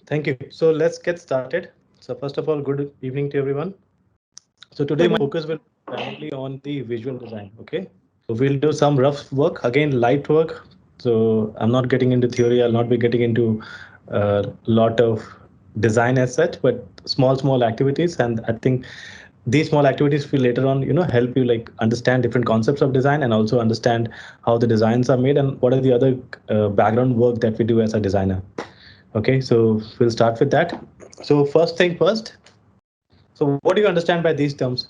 Thank you. So let's get started. So first of all, good evening to everyone. So today my focus will be primarily on the visual design. Okay. So we'll do some rough work, again, light work. So I'm not getting into theory. I'll not be getting into a lot of design as such, but small activities. And I think these small activities will later on, help you like understand different concepts of design and also understand how the designs are made and what are the other background work that we do as a designer. Okay, so we'll start with that. So first thing first. So what do you understand by these terms?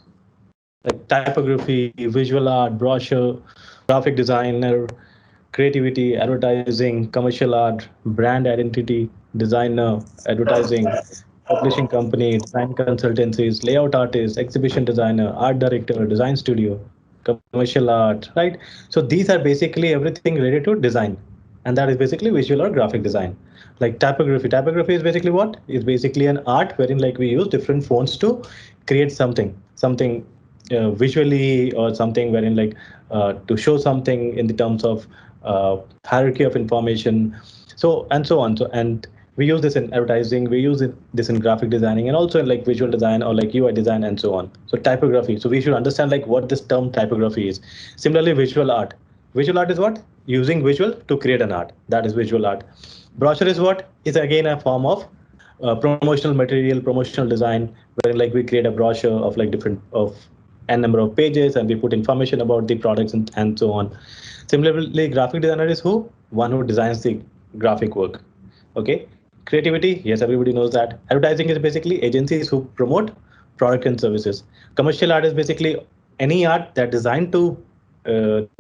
Like typography, visual art, brochure, graphic designer, creativity, advertising, commercial art, brand identity, designer, advertising, publishing company, design consultancies, layout artist, exhibition designer, art director, design studio, commercial art, right? So these are basically everything related to design. And that is basically visual or graphic design. Like typography. Typography is basically what? It's basically an art wherein like we use different fonts to create something visually or something wherein like to show something in the terms of hierarchy of information, so and so on. So and we use this in advertising, we use this in graphic designing and also in like visual design or like UI design and so on. So typography, so we should understand like what this term typography is. Similarly, visual art. Visual art is what? Using visual to create an art. That is visual art. Brochure is what? Is again a form of promotional material, promotional design, where like we create a brochure of like different of n number of pages and we put information about the products and so on. Similarly, graphic designer is who? One who designs the graphic work. Okay. Creativity, yes, everybody knows that. Advertising is basically agencies who promote product and services. Commercial art is basically any art that designed to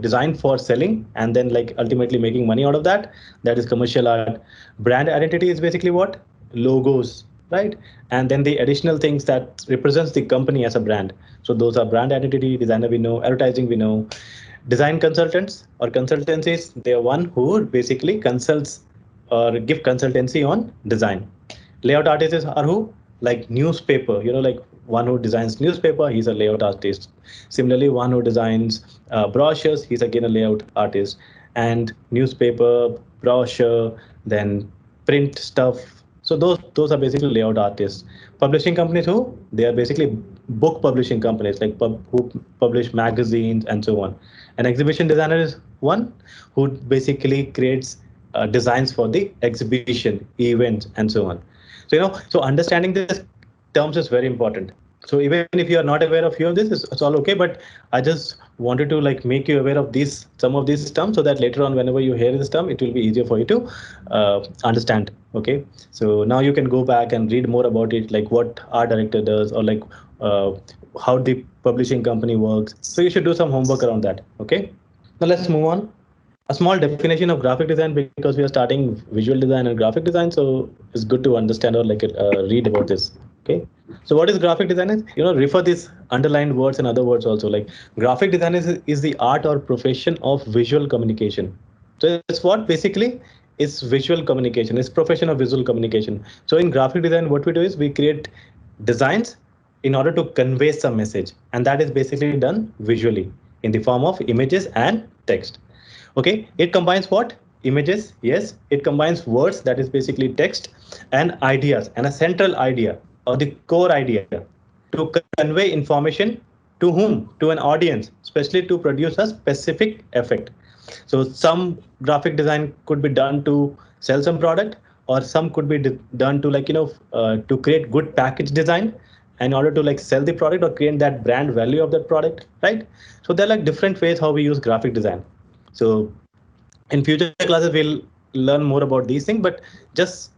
designed for selling and then like ultimately making money out of that. That is commercial art. Brand identity is basically what? Logos, right? And then the additional things that represents the company as a brand. So those are brand identity, designer we know, advertising we know. Design consultants or consultancies, they are one who basically consults or give consultancy on design. Layout artists are who? Like newspaper, like one who designs newspaper, he's a layout artist. Similarly, one who designs brochures, he's again a layout artist. And newspaper, brochure, then print stuff. So those are basically layout artists. Publishing companies who? They are basically book publishing companies like who publish magazines and so on. An exhibition designer is one who basically creates designs for the exhibition, events, and so on. So so understanding this terms is very important. So even if you are not aware of few of this, it's all okay. But I just wanted to like make you aware of these some of these terms so that later on, whenever you hear this term, it will be easier for you to understand. Okay. So now you can go back and read more about it, like what art director does or like uh, how the publishing company works. So you should do some homework around that. Okay. Now let's move on. A small definition of graphic design, because we are starting visual design and graphic design, so it's good to understand or like read about this. Okay. So what is graphic design is, refer these underlined words and other words also. Like graphic design is the art or profession of visual communication. So it's what basically is visual communication. It's profession of visual communication. So in graphic design, what we do is we create designs in order to convey some message, and that is basically done visually in the form of images and text. Okay, it combines what? Images, yes. It combines words, that is basically text, and ideas, and a central idea or the core idea to convey information to whom? To an audience, especially to produce a specific effect. So some graphic design could be done to sell some product, or some could be done to like to create good package design in order to like sell the product or create that brand value of that product, right? So there are like different ways how we use graphic design. So in future classes we'll learn more about these things, but just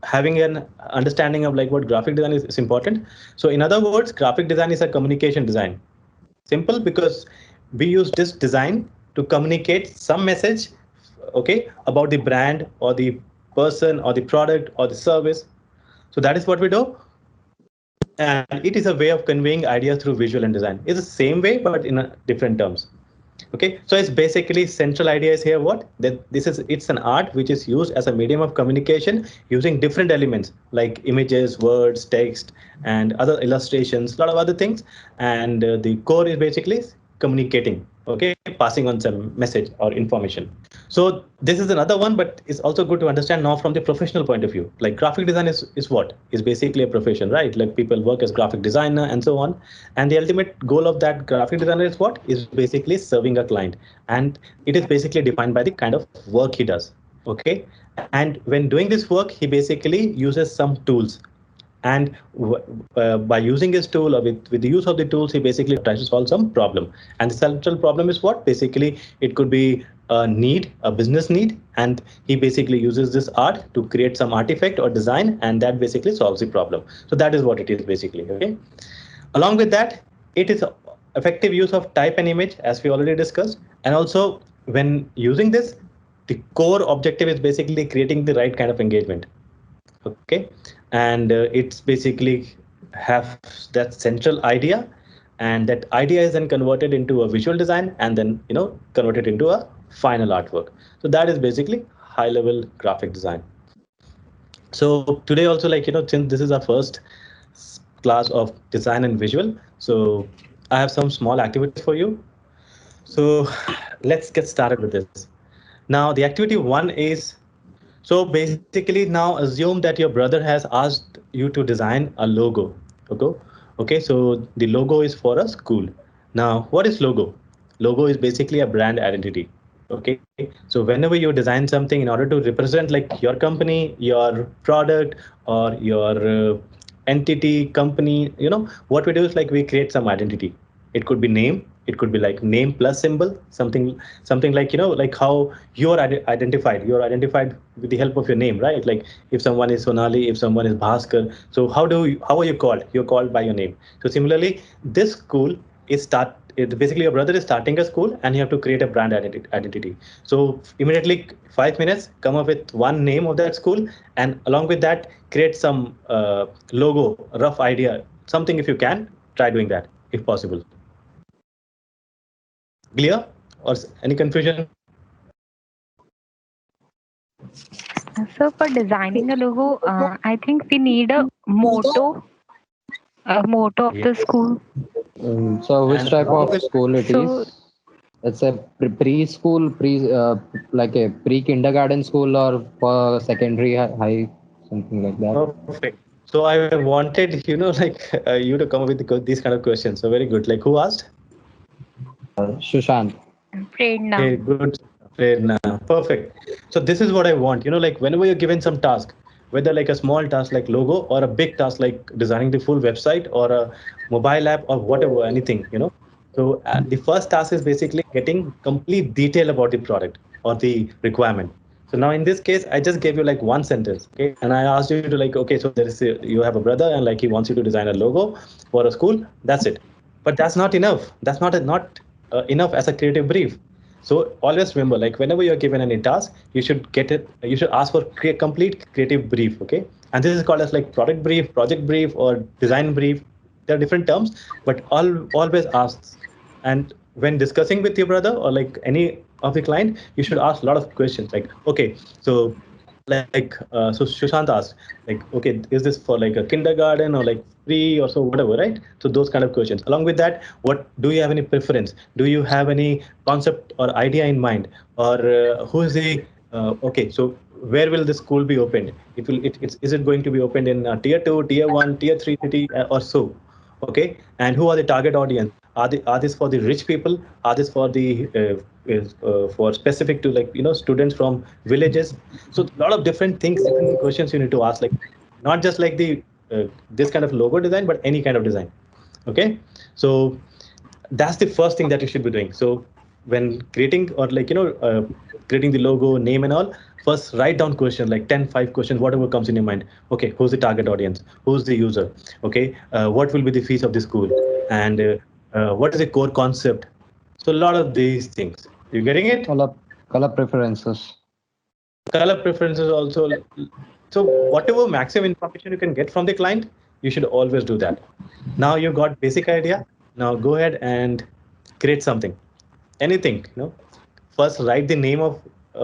having an understanding of like what graphic design is important. So in other words, graphic design is a communication design. Simple, because we use this design to communicate some message, okay, about the brand or the person or the product or the service. So that is what we do, and it is a way of conveying ideas through visual and design. It's the same way but in a different terms. Okay, so it's basically central idea is here what? That it's an art which is used as a medium of communication using different elements like images, words, text, and other illustrations, a lot of other things. And the core is basically communicating. okay, passing on some message or information. So this is another one, but it's also good to understand now from the professional point of view. Like graphic design is what is basically a profession, right? Like people work as graphic designer and so on, and the ultimate goal of that graphic designer is what is basically serving a client, and it is basically defined by the kind of work he does. Okay, and when doing this work, he basically uses some tools, and by using his tool, or with the use of the tools, he basically tries to solve some problem. And the central problem is what? Basically it could be a need, a business need, and he basically uses this art to create some artifact or design, and that basically solves the problem. So that is what it is basically. Okay, along with that, it is effective use of type and image, as we already discussed. And also when using this, the core objective is basically creating the right kind of engagement. Okay, and it's basically have that central idea, and that idea is then converted into a visual design, and then converted into a final artwork. So that is basically high level graphic design. So today also, like, since this is our first class of design and visual, so I have some small activities for you. So let's get started with this. Now the activity one is, so basically, now assume that your brother has asked you to design a logo. Okay. Okay. So the logo is for a school. Now, what is logo? Logo is basically a brand identity. Okay. So whenever you design something in order to represent like your company, your product, or your entity, company, what we do is like we create some identity. It could be name. It could be like name plus symbol, something like, like how you're identified. You're identified with the help of your name, right? Like if someone is Sonali, if someone is Bhaskar, so how are you called? You're called by your name. So similarly, this school basically your brother is starting a school, and you have to create a brand identity. So immediately 5 minutes, come up with one name of that school, and along with that, create some logo, rough idea, something. If you can, try doing that if possible. Clear? Or any confusion? So for designing a logo, I think we need a motto of the Yes. school. So which And type along of with, school it So is? It's a preschool, like a pre-kindergarten school, or for secondary high, something like that. perfect. So I wanted, like you to come up with these kind of questions. So very good. Like who asked? Sushant. Prerna. Okay, good. Prerna. Perfect. So this is what I want. Like whenever you're given some task, whether like a small task like logo, or a big task like designing the full website or a mobile app or whatever, anything. So the first task is basically getting complete detail about the product or the requirement. So now in this case, I just gave you like one sentence, okay, and I asked you to like, okay, so you have a brother and like he wants you to design a logo for a school. That's it. But that's not enough. That's not enough as a creative brief. So always remember, like whenever you're given any task, you should get it. You should ask for complete creative brief. Okay, and this is called as like product brief, project brief, or design brief. There are different terms, but always ask. And when discussing with your brother or like any of the client, you should ask a lot of questions. Like, okay, so so Sushant asked, like, okay, is this for like a kindergarten or like free or so whatever, right? So those kind of questions. Along with that, what do you have any preference? Do you have any concept or idea in mind, or who is the okay? So where will the school be opened? Is it going to be opened in tier two, tier one, tier three city, or so? Okay, and who are the target audience? Are this for the rich people? Are this for the for specific to like students from villages? So a lot of different things, different questions you need to ask, like not just like the this kind of logo design, but any kind of design. Okay, so that's the first thing that you should be doing. So when creating or like creating the logo, name and all, first write down questions like 10, 5 questions, whatever comes in your mind. Okay, who's the target audience? Who's the user? Okay, what will be the fees of the school? And what is the core concept? So a lot of these things. You getting it? Color preferences. Color preferences also. So whatever maximum information you can get from the client, you should always do that. Now you got basic idea. Now go ahead and create something, anything. First write the name of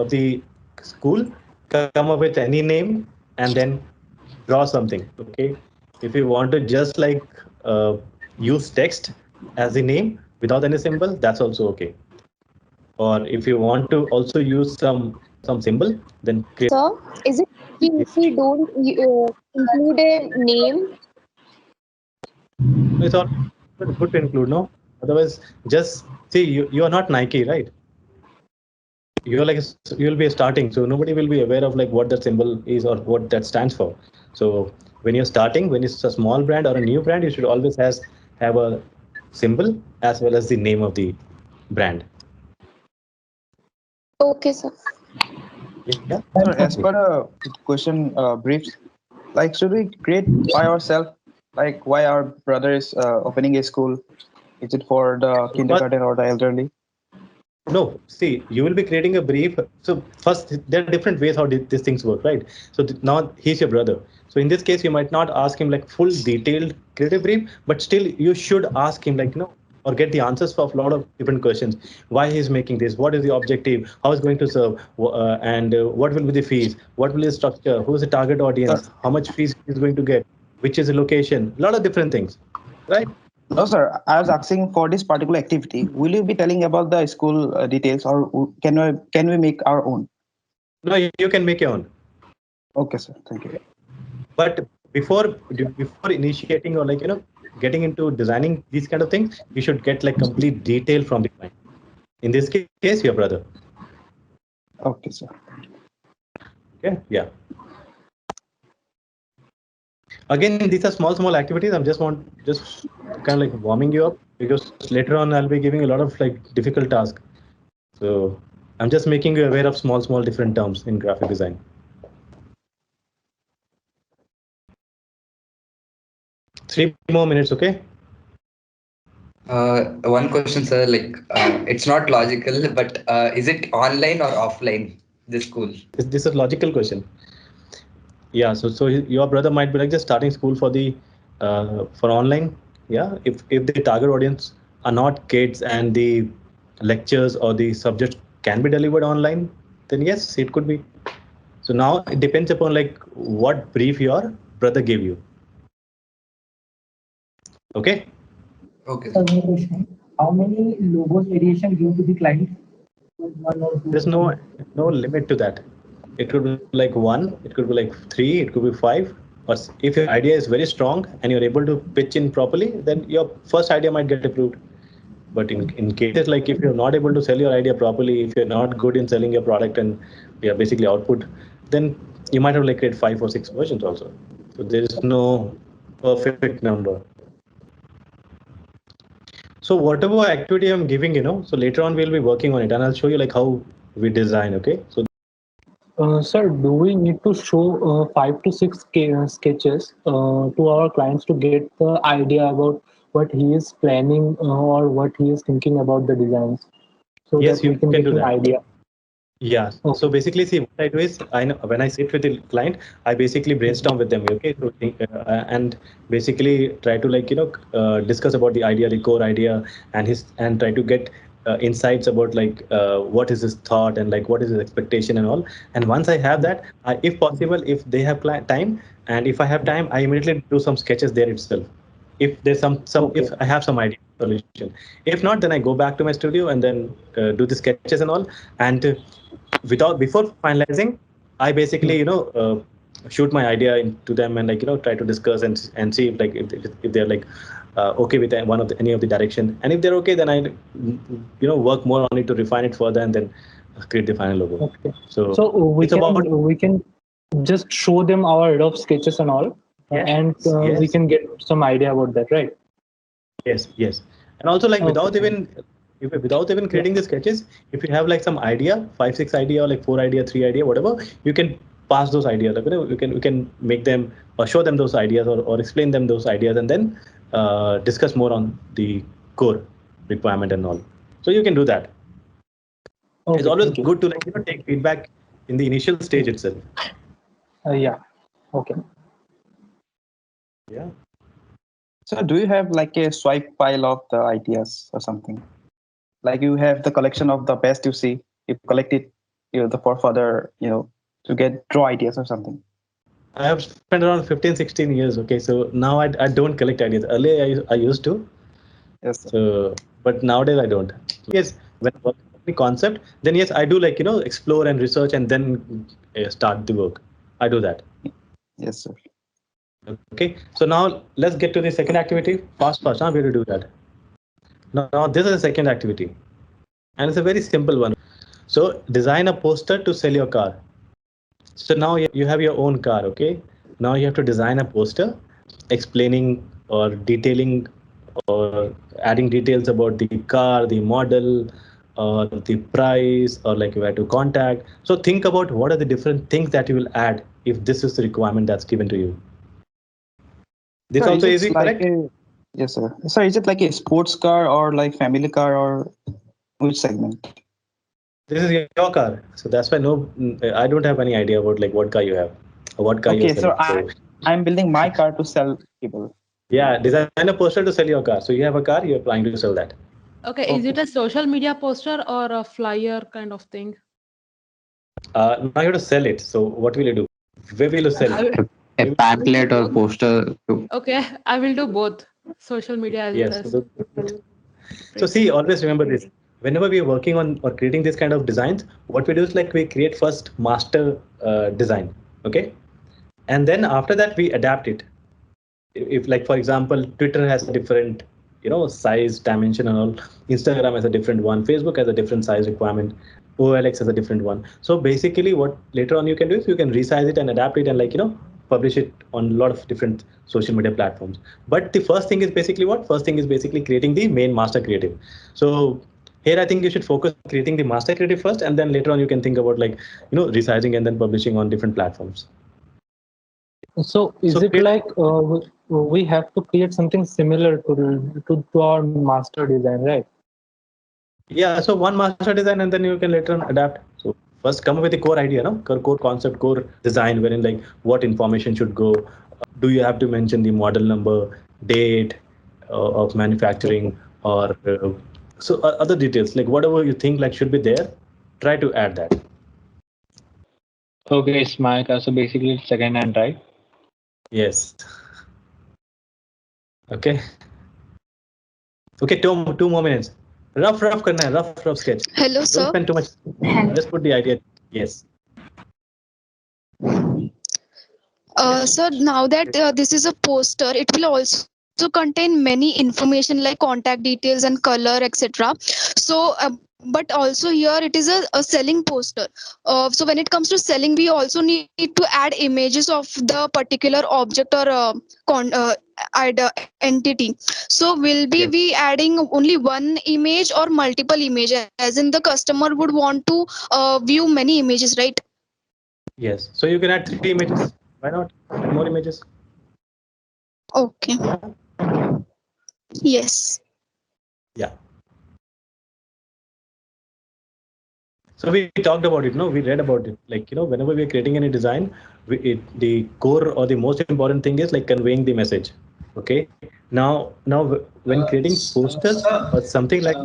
the school, come up with any name, and then draw something. Okay, if you want to just like use text as the name without any symbol, that's also okay. or if you want to also use some symbol, then create. Sir, is it if we don't include a name? It's all good to include, no? Otherwise, just see, you are not Nike, right? You're like you'll be starting, so nobody will be aware of like what that symbol is or what that stands for. So when you're starting, when it's a small brand or a new brand, you should always have a symbol as well as the name of the brand. Okay, sir. Yeah. Sir, as per the question briefs, like should we create by ourselves? Like why our brother is opening a school? Is it for the kindergarten or the elderly? No, see, you will be creating a brief. So first, there are different ways how these things work, right? So now he's your brother. So in this case, you might not ask him like full detailed creative brief, but still you should ask him like, or get the answers for a lot of different questions. Why he's making this? What is the objective? How is going to serve? And what will be the fees? What will be the structure? Who is the target audience? How much fees he's going to get? Which is the location? A lot of different things, right? No, sir. I was asking for this particular activity. Will you be telling about the school details, or can we make our own? No, you can make your own. Okay, sir. Thank you. But before initiating or like getting into designing these kind of things, you should get like complete detail from the client. In this case, your brother. Okay, sir. Okay. Yeah. Again, these are small activities. I'm just kind of like warming you up, because later on I'll be giving a lot of like difficult tasks. So I'm just making you aware of small different terms in graphic design. Three more minutes, okay? One question, sir. Like, it's not logical, but is it online or offline? This school. This is a logical question. Yeah, so your brother might be like just starting school for the for online. Yeah, if the target audience are not kids and the lectures or the subjects can be delivered online, then yes, it could be. So now it depends upon like what brief your brother gave you. Okay. Okay. How many logos variation give to the client? There's no limit to that. It could be like 1, it could be like 3, it could be 5. Or if your idea is very strong and you're able to pitch in properly, then your first idea might get approved. But in cases like if you're not able to sell your idea properly, if you're not good in selling your product and basically output, then you might have like create 5 or 6 versions also. So there is no perfect number. So whatever activity I'm giving, so later on we'll be working on it, and I'll show you like how we design. Okay. So. Sir, do we need to show 5 to 6 sketches to our clients to get the idea about what he is planning or what he is thinking about the designs? So yes, that we can get do an that. idea. Yeah. Okay. So basically, see, what I do is I know when I sit with the client, I basically brainstorm with them. Okay. So and basically try to like discuss about the idea, the core idea, and try to get insights about like what is his thought and like what is his expectation and all. And once I have that, if possible, if they have time, and if I have time, I immediately do some sketches there itself. If there's some Okay. if I have some idea solution. If not, then I go back to my studio and then do the sketches and all. And before finalizing, I basically shoot my idea into them and like try to discuss and see if like if they're like okay with any of the direction, and if they're okay, then I work more on it to refine it further and then create the final logo. Okay. So we can just show them our rough sketches and all, Yes, and we yes. can get some idea about that, right? Yes, and also like Okay. without even creating the sketches, if you have like some idea, 5-6 idea or like 4 idea, 3 idea, whatever, you can pass those ideas. Like you can make them or show them those ideas or explain them those ideas, and then discuss more on the core requirement and all. So you can do that. Okay, It's always thank you. good to like take feedback in the initial stage itself. Yeah. Okay. Yeah. So do you have like a swipe file of the ideas or something? Like you have the collection of the best you see, you collect it, for further, to get draw ideas or something. I have spent around 15-16 years. Okay, so now I don't collect ideas. Earlier I used to. Yes, sir. So, but nowadays I don't. Yes, when working with concept, then yes, I do like, explore and research and then start the work. I do that. Yes, sir. Okay, so now let's get to the second activity. Fast, huh? Way to do that. Now this is the second activity, and it's a very simple one. So design a poster to sell your car. So now you have your own car, okay? Now you have to design a poster explaining or detailing or adding details about the car, the model, or the price, or like where to contact. So think about what are the different things that you will add if this is the requirement that's given to you. This So also is it easy, like correct? yes, sir. So is it like a sports car or like family car or which segment? This is your car, so that's why I don't have any idea about like what car you have or what car you're Okay, so selling. So I'm building my car to sell people. yeah, design a poster to sell your car. So you have a car, you're planning to sell that. Okay, is it a social media poster or a flyer kind of thing? Now you have to sell it. So what will you do? Where will you sell it? A pamphlet or poster. Okay, I will do both social media as Yes. well as So see, always remember this. Whenever we are working on or creating this kind of designs, what we do is like we create first master design, okay, and then after that we adapt it. If like for example, Twitter has a different, size, dimension, and all. Instagram has a different one. Facebook has a different size requirement. OLX has a different one. So basically, what later on you can do is you can resize it and adapt it and like publish it on a lot of different social media platforms. But the first thing is basically what? First thing is basically creating the main master creative. So here I think you should focus on creating the master creative first, and then later on you can think about like resizing and then publishing on different platforms. So is So it like we have to create something similar to our master design, right? Yeah, so one master design and then you can later on adapt. So first come up with the core idea, no? Core concept, core design, wherein like what information should go. Do you have to mention the model number, date of manufacturing, or other details, like whatever you think like should be there, try to add that. Okay, it's my car. So basically, it's second hand, right? Yes. Okay. Okay, two more minutes. Rough karna hai, rough sketch. Hello, Don't sir. spend too much. Just put the idea. Yes. So now that this is a poster, it will also contain many information like contact details and color, etc. So, but also here it is a selling poster. So when it comes to selling, we also need to add images of the particular object or entity. So will we adding only one image or multiple images? As in the customer would want to view many images, right? Yes. So you can add 3 images. Why not? Add more images. Okay. Yeah. Yes. Yeah. So we talked about it, no? We read about it. Like, whenever we're creating any design, the core or the most important thing is like conveying the message. Okay. Now when creating posters or something like,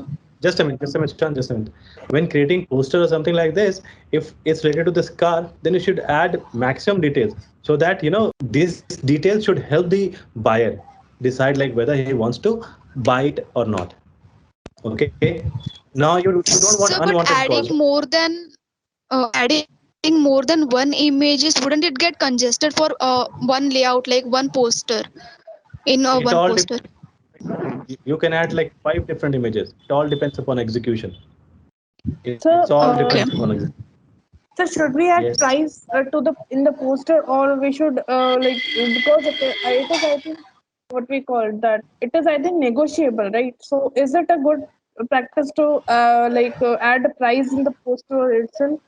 just a minute, Sean, just a minute. When creating poster or something like this, if it's related to this car, then you should add maximum details so that, these details should help the buyer decide like whether he wants to buy it or not. Okay. Now you don't want So, but unwanted calls. adding more than one images, wouldn't it get congested for one layout, like one poster in It one all poster? you can add like 5 different images. It all depends upon execution. It's So, all depends upon execution. so should we add Yes. price to the in the poster, or we should like, because it is I think what we call that it is I think negotiable, right? So is it a good practice to add a price in the poster itself?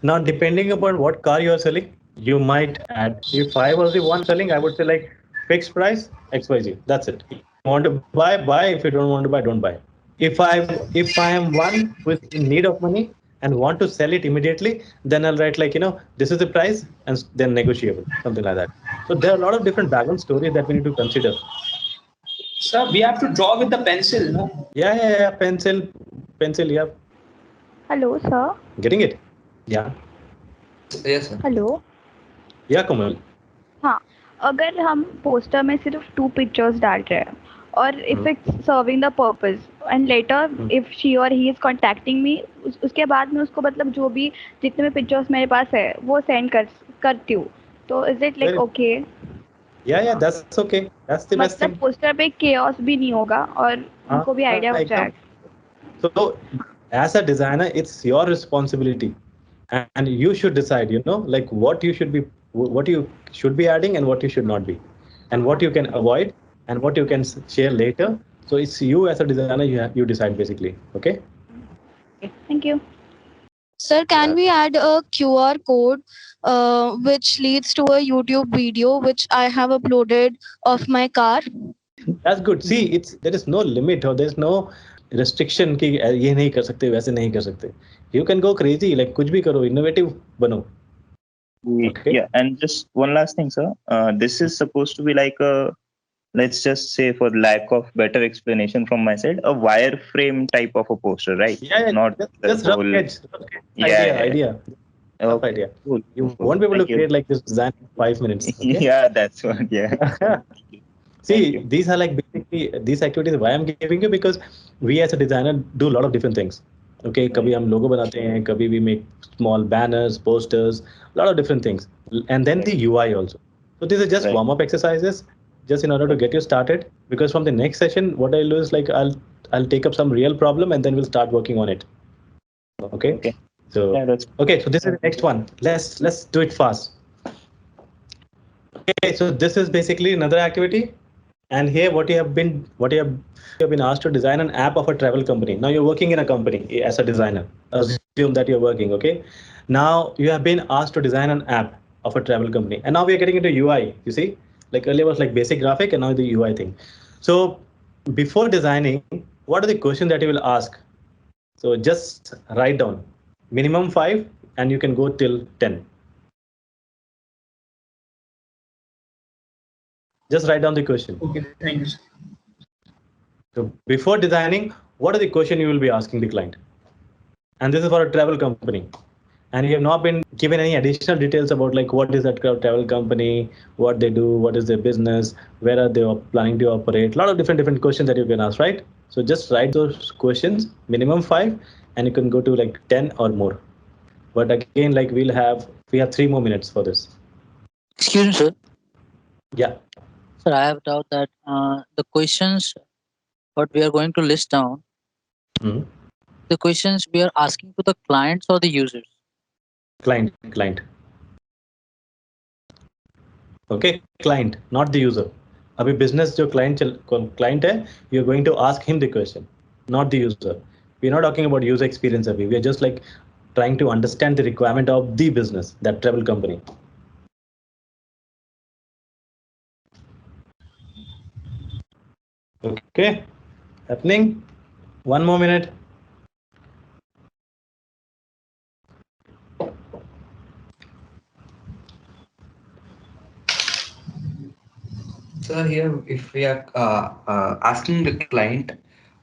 Now, depending upon what car you are selling, you might add. If I was the one selling, I would say like fixed price XYZ. That's it. If you want to buy, buy. If you don't want to buy, don't buy. If I am one who is in need of money and want to sell it immediately, then I'll write like this is the price and then negotiable, something like that. So there are a lot of different background stories that we need to consider. Sir, we have to draw with the pencil, no? Yeah. Pencil. Yeah. Hello, sir. Getting it? Yeah. Yes, sir. Hello. Yeah, Kamal. हाँ, अगर हम poster में सिर्फ 2 pictures डाल रहे हैं or if it's serving the purpose, and later if she or he is contacting me, उसके बाद में उसको मतलब जो भी जितने भी pictures मेरे पास है वो send करती हूँ. तो is it like okay? Yeah, that's okay. That's the best thing. मतलब पोस्टर पे chaos भी नहीं होगा और उनको भी idea हो जाएगा. So as a designer, it's your responsibility, and you should decide, like what you should be adding and what you should not be, and what you can avoid and what you can share later. So it's you as a designer, you decide basically. Okay. Thank you. Sir, can we add a QR code which leads to a YouTube video which I have uploaded of my car? That's good. See, there is no limit or there's no restriction कि ये नहीं कर सकते वैसे नहीं कर सकते. You can go crazy, like कुछ भी करो, innovative बनो. Okay. Yeah, and just one last thing, sir. This is supposed to be like a, let's just say, for lack of better explanation from my side, a wireframe type of a poster, right? Yeah, not just rough edge. Idea. Okay. Idea. Cool. You won't be able to create like this design in 5 minutes. Okay? Yeah, that's what. Yeah. See, these are like basically these activities. Why I'm giving you, because we as a designer do a lot of different things. Okay, कभी हम logo बनाते हैं, कभी we make small banners, posters, a lot of different things, and then the UI also. So these are just warm-up exercises, just in order to get you started. Because from the next session, what I'll do is like I'll take up some real problem and then we'll start working on it. Okay. So okay, so this is the next one. Let's do it fast. Okay, so this is basically another activity, and here what you have been asked to design an app of a travel company. Now you're working in a company as a designer. Assume that you're working. Okay, now you have been asked to design an app of a travel company, and now we are getting into UI. You see, like earlier was like basic graphic, and now the UI thing. So before designing, what are the questions that you will ask? So just write down minimum 5, and you can go till 10. Just write down the question. Okay, thanks. So before designing, what are the questions you will be asking the client? And this is for a travel company. And you have not been given any additional details about like what is that travel company, what they do, what is their business, where are they planning to operate. A lot of different questions that you can ask, right? So just write those questions, minimum 5, and you can go to like 10 or more. But again, like we have 3 more minutes for this. Excuse me, sir. Yeah. Sir, I have doubt that the questions what we are going to list down, the questions we are asking to the clients or the users? Client. Okay, client, not the user. अभी business जो client है, you're going to ask him the question, not the user. We're not talking about user experience abhi. We're just like trying to understand the requirement of the business, that travel company. Okay, happening. 1 more minute. So here, if we are asking the client,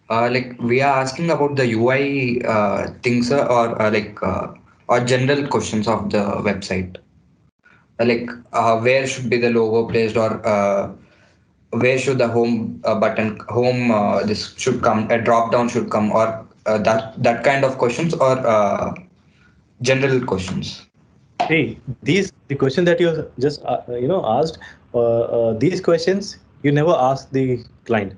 like we are asking about the UI things or general questions of the website, like where should be the logo placed, or where should the home button, this should come, a drop down should come, or that kind of questions, or general questions. Hey, the question that you just asked, these questions you never ask the client.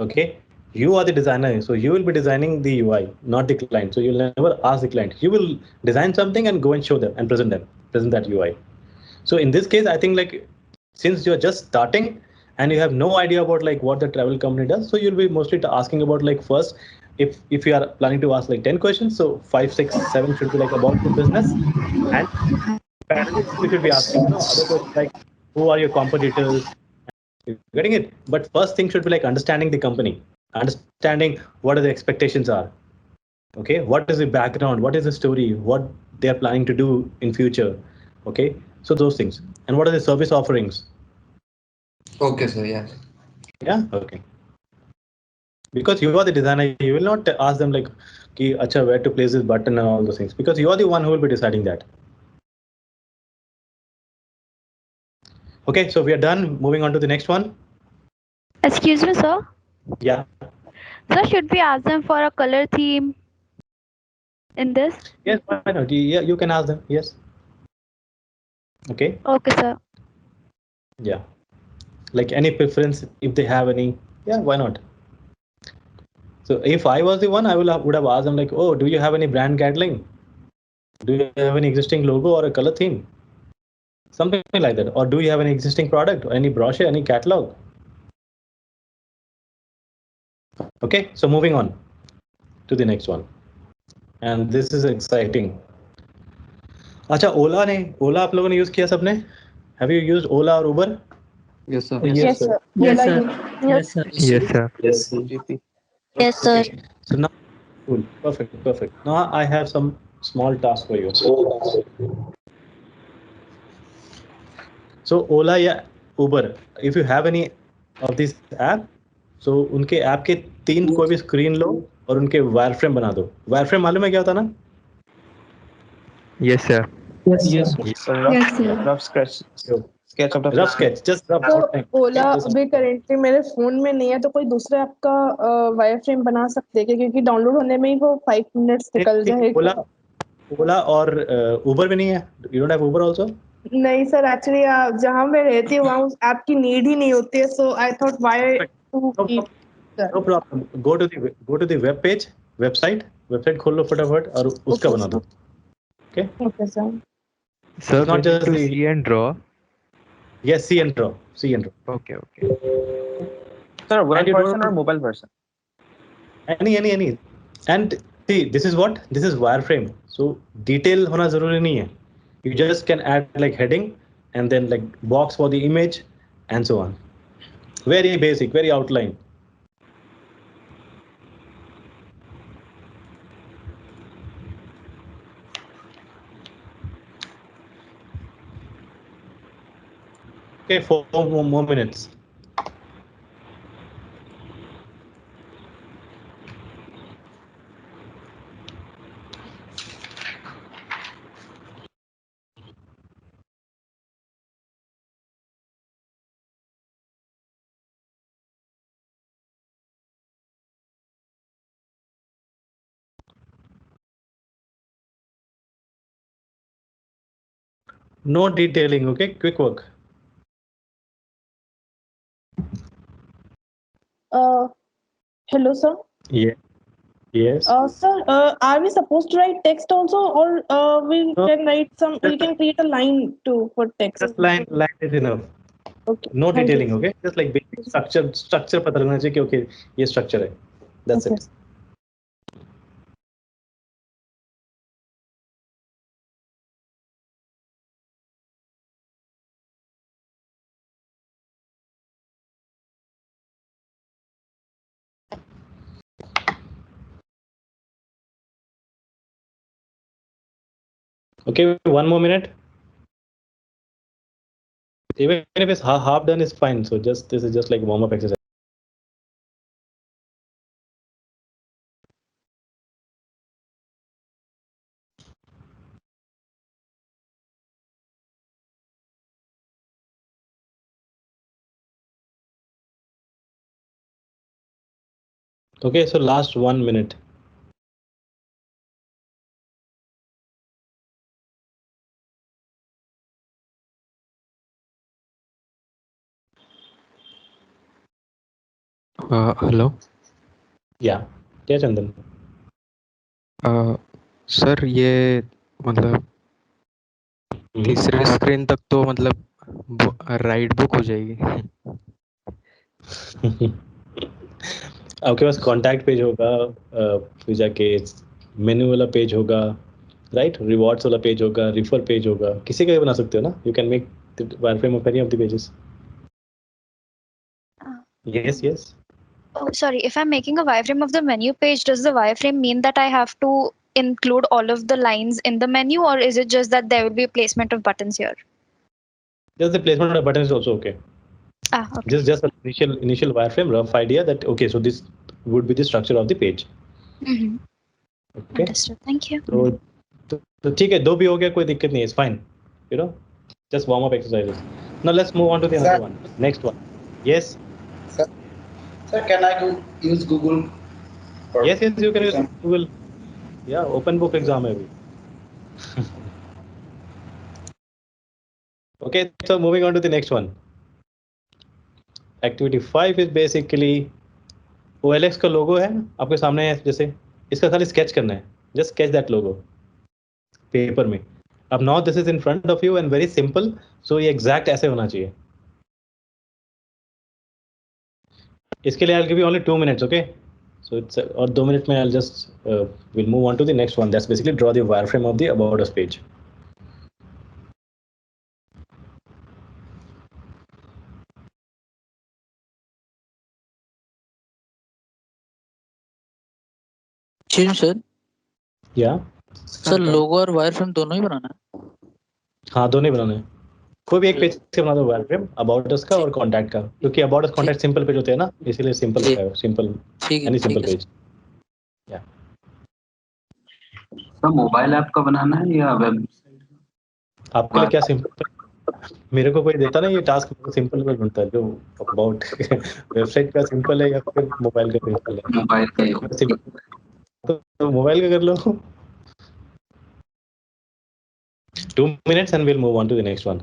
Okay, you are the designer, so you will be designing the UI, not the client. So you'll never ask the client. You will design something and go and show them and present that UI. So in this case, I think like since you're just starting and you have no idea about like what the travel company does, so you'll be mostly asking about like first, if you are planning to ask like 10 questions, so 5, 6, 7 should be like about the business, and we should be asking other questions like who are your competitors. You're getting it? But first thing should be like understanding the company, understanding what are the expectations are. Okay, what is the background, what is the story, what they are planning to do in future. Okay, so those things, and what are the service offerings. Okay, so yeah. Okay. Because you are the designer, you will not ask them like, acha, where to place this button and all those things, because you are the one who will be deciding that. Okay, so we are done. Moving on to the next one. Excuse me, sir. Yeah. Sir, should we ask them for a color theme in this? Yes, why not? Yeah, you can ask them. Yes. Okay. Okay, sir. Yeah. Like any preference, if they have any. Yeah, why not? So if I was the one, would have asked them like, oh, do you have any brand guideline? Do you have any existing logo or a color theme? Something like that. Or do you have any existing product or any brochure, any catalog? Okay, so moving on to the next one. And this is exciting. अच्छा, ओला आप लोगों ने use किया सबने? Have you used Ola or Uber? Yes, sir. Yes, sir. Yes, Ola, sir. yes. Yes, sir. Yes, GP. Yes, sir. Okay. So now, cool, perfect. Now I have some small task for you. So Ola या Uber, if you have any of this app, so उनके app के 3 कोई भी screen लो और उनके wireframe बना दो. Wireframe मालूम है क्या होता है ना? Yes, sir. Yes, Yes, sir. Rough sketch of the Rough sketch, just rough तो outline. ओला अभी करेंटली मेरे फोन में नहीं है, तो कोई दूसरा आपका वायर फ्रेम बना सकते हैं क्या? क्योंकि डाउनलोड होने में ही वो 5 मिनट्स निकल जाएगा. ओला और उबर भी नहीं है. You don't have Uber also? नहीं सर, एक्चुअली जहाँ मैं रहती हूँ वहाँ उस ऐप की नीड ही नहीं होती है, so I thought why to keep. No problem. Go to the web page, website खोल लो फटाफट और उसका बना दो. Okay. Okay, sir. Sir, It's not we need just to the- see and draw. Yes, see and draw. Okay. Sir, word And you version don't- or mobile version? Any. And see, this is what? This is wireframe. So detail होना जरूरी नहीं है. You just can add like heading and then like box for the image and so on. Very basic, very outline. Okay, 4 more minutes. No detailing, okay? Quick work. Hello, sir. Yeah. Yes. Sir, are we supposed to write text also, or we No. can write some? We can create a line too for text. Just line is enough. Okay. No Thank detailing, you. okay? Just like basic structure पता लगना चाहिए कि okay ये structure है. That's Okay. it. Okay, 1 more minute. Even if it's half done is fine. So this is just like warm up exercise. Okay, so last 1 minute. Hello. Yeah. क्या चंदन? Sir ये मतलब तीसरे स्क्रीन तक तो मतलब right book हो जाएगी. आपके पास कॉन्टैक्ट पेज होगा, फिर जाके मेन्यू वाला पेज होगा, राइट? रिवॉर्ड्स वाला पेज होगा, रिफर पेज होगा, किसी का भी बना सकते हो ना. You can make the wireframe of any of the pages. Yes. Oh, sorry. If I'm making a wireframe of the menu page, does the wireframe mean that I have to include all of the lines in the menu, or is it just that there will be a placement of buttons here? Just the placement of buttons is also okay. Okay. Just an initial wireframe, rough idea that okay, so this would be the structure of the page. Mm-hmm. Okay. Understood. Thank you. तो ठीक है, 2 भी हो गया, कोई दिक्कत नहीं है. It's fine. You know, just warm up exercises. Now let's move on to the another one. Next one. Yes. Sir, can I use Google? Yes, you can use Google. Yeah, open book exam maybe. Okay, so moving on to the next one. Activity 5 is basically OLX का लोगो है आपके सामने है, जैसे इसका खाली sketch करना है, just sketch that logo paper में. अब now this is in front of you and very simple, so ये एग्जैक्ट ऐसे होना चाहिए. इसके लिए I'll give you only 2 minutes, okay? So it's और 2 minutes में I'll just we'll move on to the next one. That's basically draw the wireframe of the about us page. Sir या sir लोगो और wireframe दोनों ही बनाना है. हाँ, दोनों ही बनाने हैं. कोई भी एक पेज से बना दो वायरफ्रेम, अबाउट अस का और कांटेक्ट का, क्योंकि about us contact simple page होते हैं ना, इसीलिए सिंपल रखा है. Simple, any simple page. या तो मोबाइल ऐप का बनाना है या वेब? आपके लिए क्या सिंपल? मेरे को कोई देता ना ये टास्क, सिंपल पे ढूंढता है जो अबाउट वेबसाइट का सिंपल है या फिर मोबाइल का सिंपल है. मोबाइल का ही तो मोबाइल का कर लो. 2 minutes and we'll move on to the next one.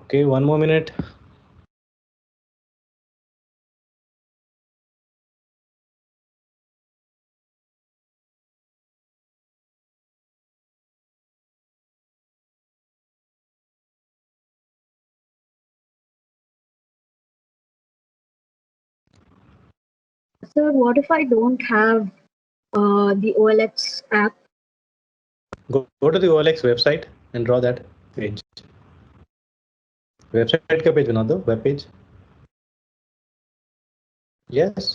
Okay, 1 more minute. Sir, what if I don't have the OLX app? Go to the OLX website and draw that page. Website का page बना दो, web page. Yes.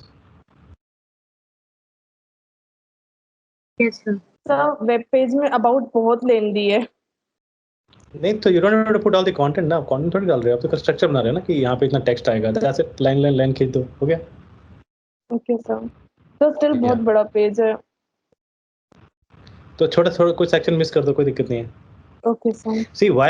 Yes, sir. Sir web page में about बहुत लेंदी है. नहीं तो you don't have to put all the content ना, content थोड़ी डाल रहे हो आप, तो स्ट्रक्चर बना रहे हो ना कि यहाँ पे इतना टेक्स्ट आएगा, that's it, लाइन खींच दो, हो गया. Okay sir. तो स्टिल बहुत बड़ा पेज है. तो छोटा कोई सेक्शन मिस कर दो, कोई दिक्कत नहीं है. Okay, sir. See, why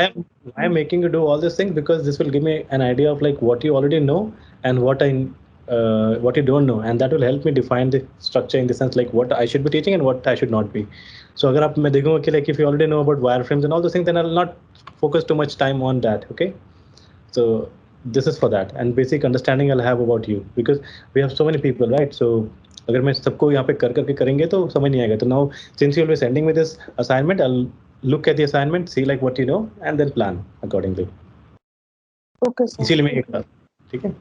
I'm making you do all these things, because this will give me an idea of like what you already know and what you don't know, and that will help me define the structure in the sense like what I should be teaching and what I should not be. So अगर आप मैं देखूंगा कि like if you already know about wireframes and all those things, then I'll not focus too much time on that. Okay, so this is for that, and basic understanding I'll have about you, because we have so many people, right? So अगर मैं सबको यहाँ पे करके करेंगे तो समझ नहीं आएगा. तो now since you'll be sending me this assignment, I'll look at the assignment, see like what you know, and then plan accordingly. Okay, sir. इसीलिए मैं एक बार, ठीक है,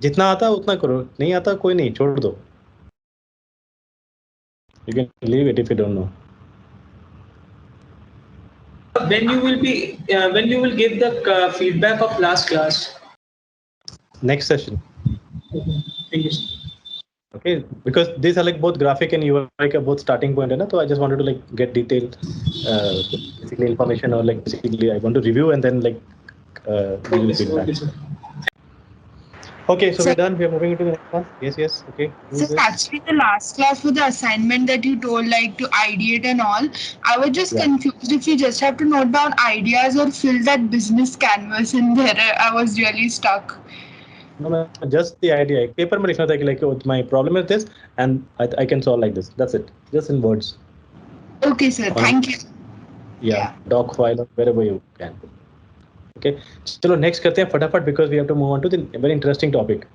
जितना आता उतना करो, नहीं आता कोई नहीं, छोड़ दो. You can leave it if you don't know. When you will give the feedback of last class? Next session. Thank you, sir. Okay, because these are like both graphic and UI का both starting point है ना, तो I just wanted to like get detailed basically information, or like basically I want to review and then like give you feedback. Okay, so we're done. We're moving into the next one. Yes. Okay. So actually, the last class for the assignment that you told, like to ideate and all, I was just confused if you just have to note down ideas or fill that business canvas in there. I was really stuck. No, just the idea. Paper में लिखना था कि like my problem is this and I can solve like this. That's it. Just in words. Okay, sir. Thank you. Yeah. Doc file or wherever you can. Okay. चलो next करते हैं फटाफट, because we have to move on to the very interesting topic.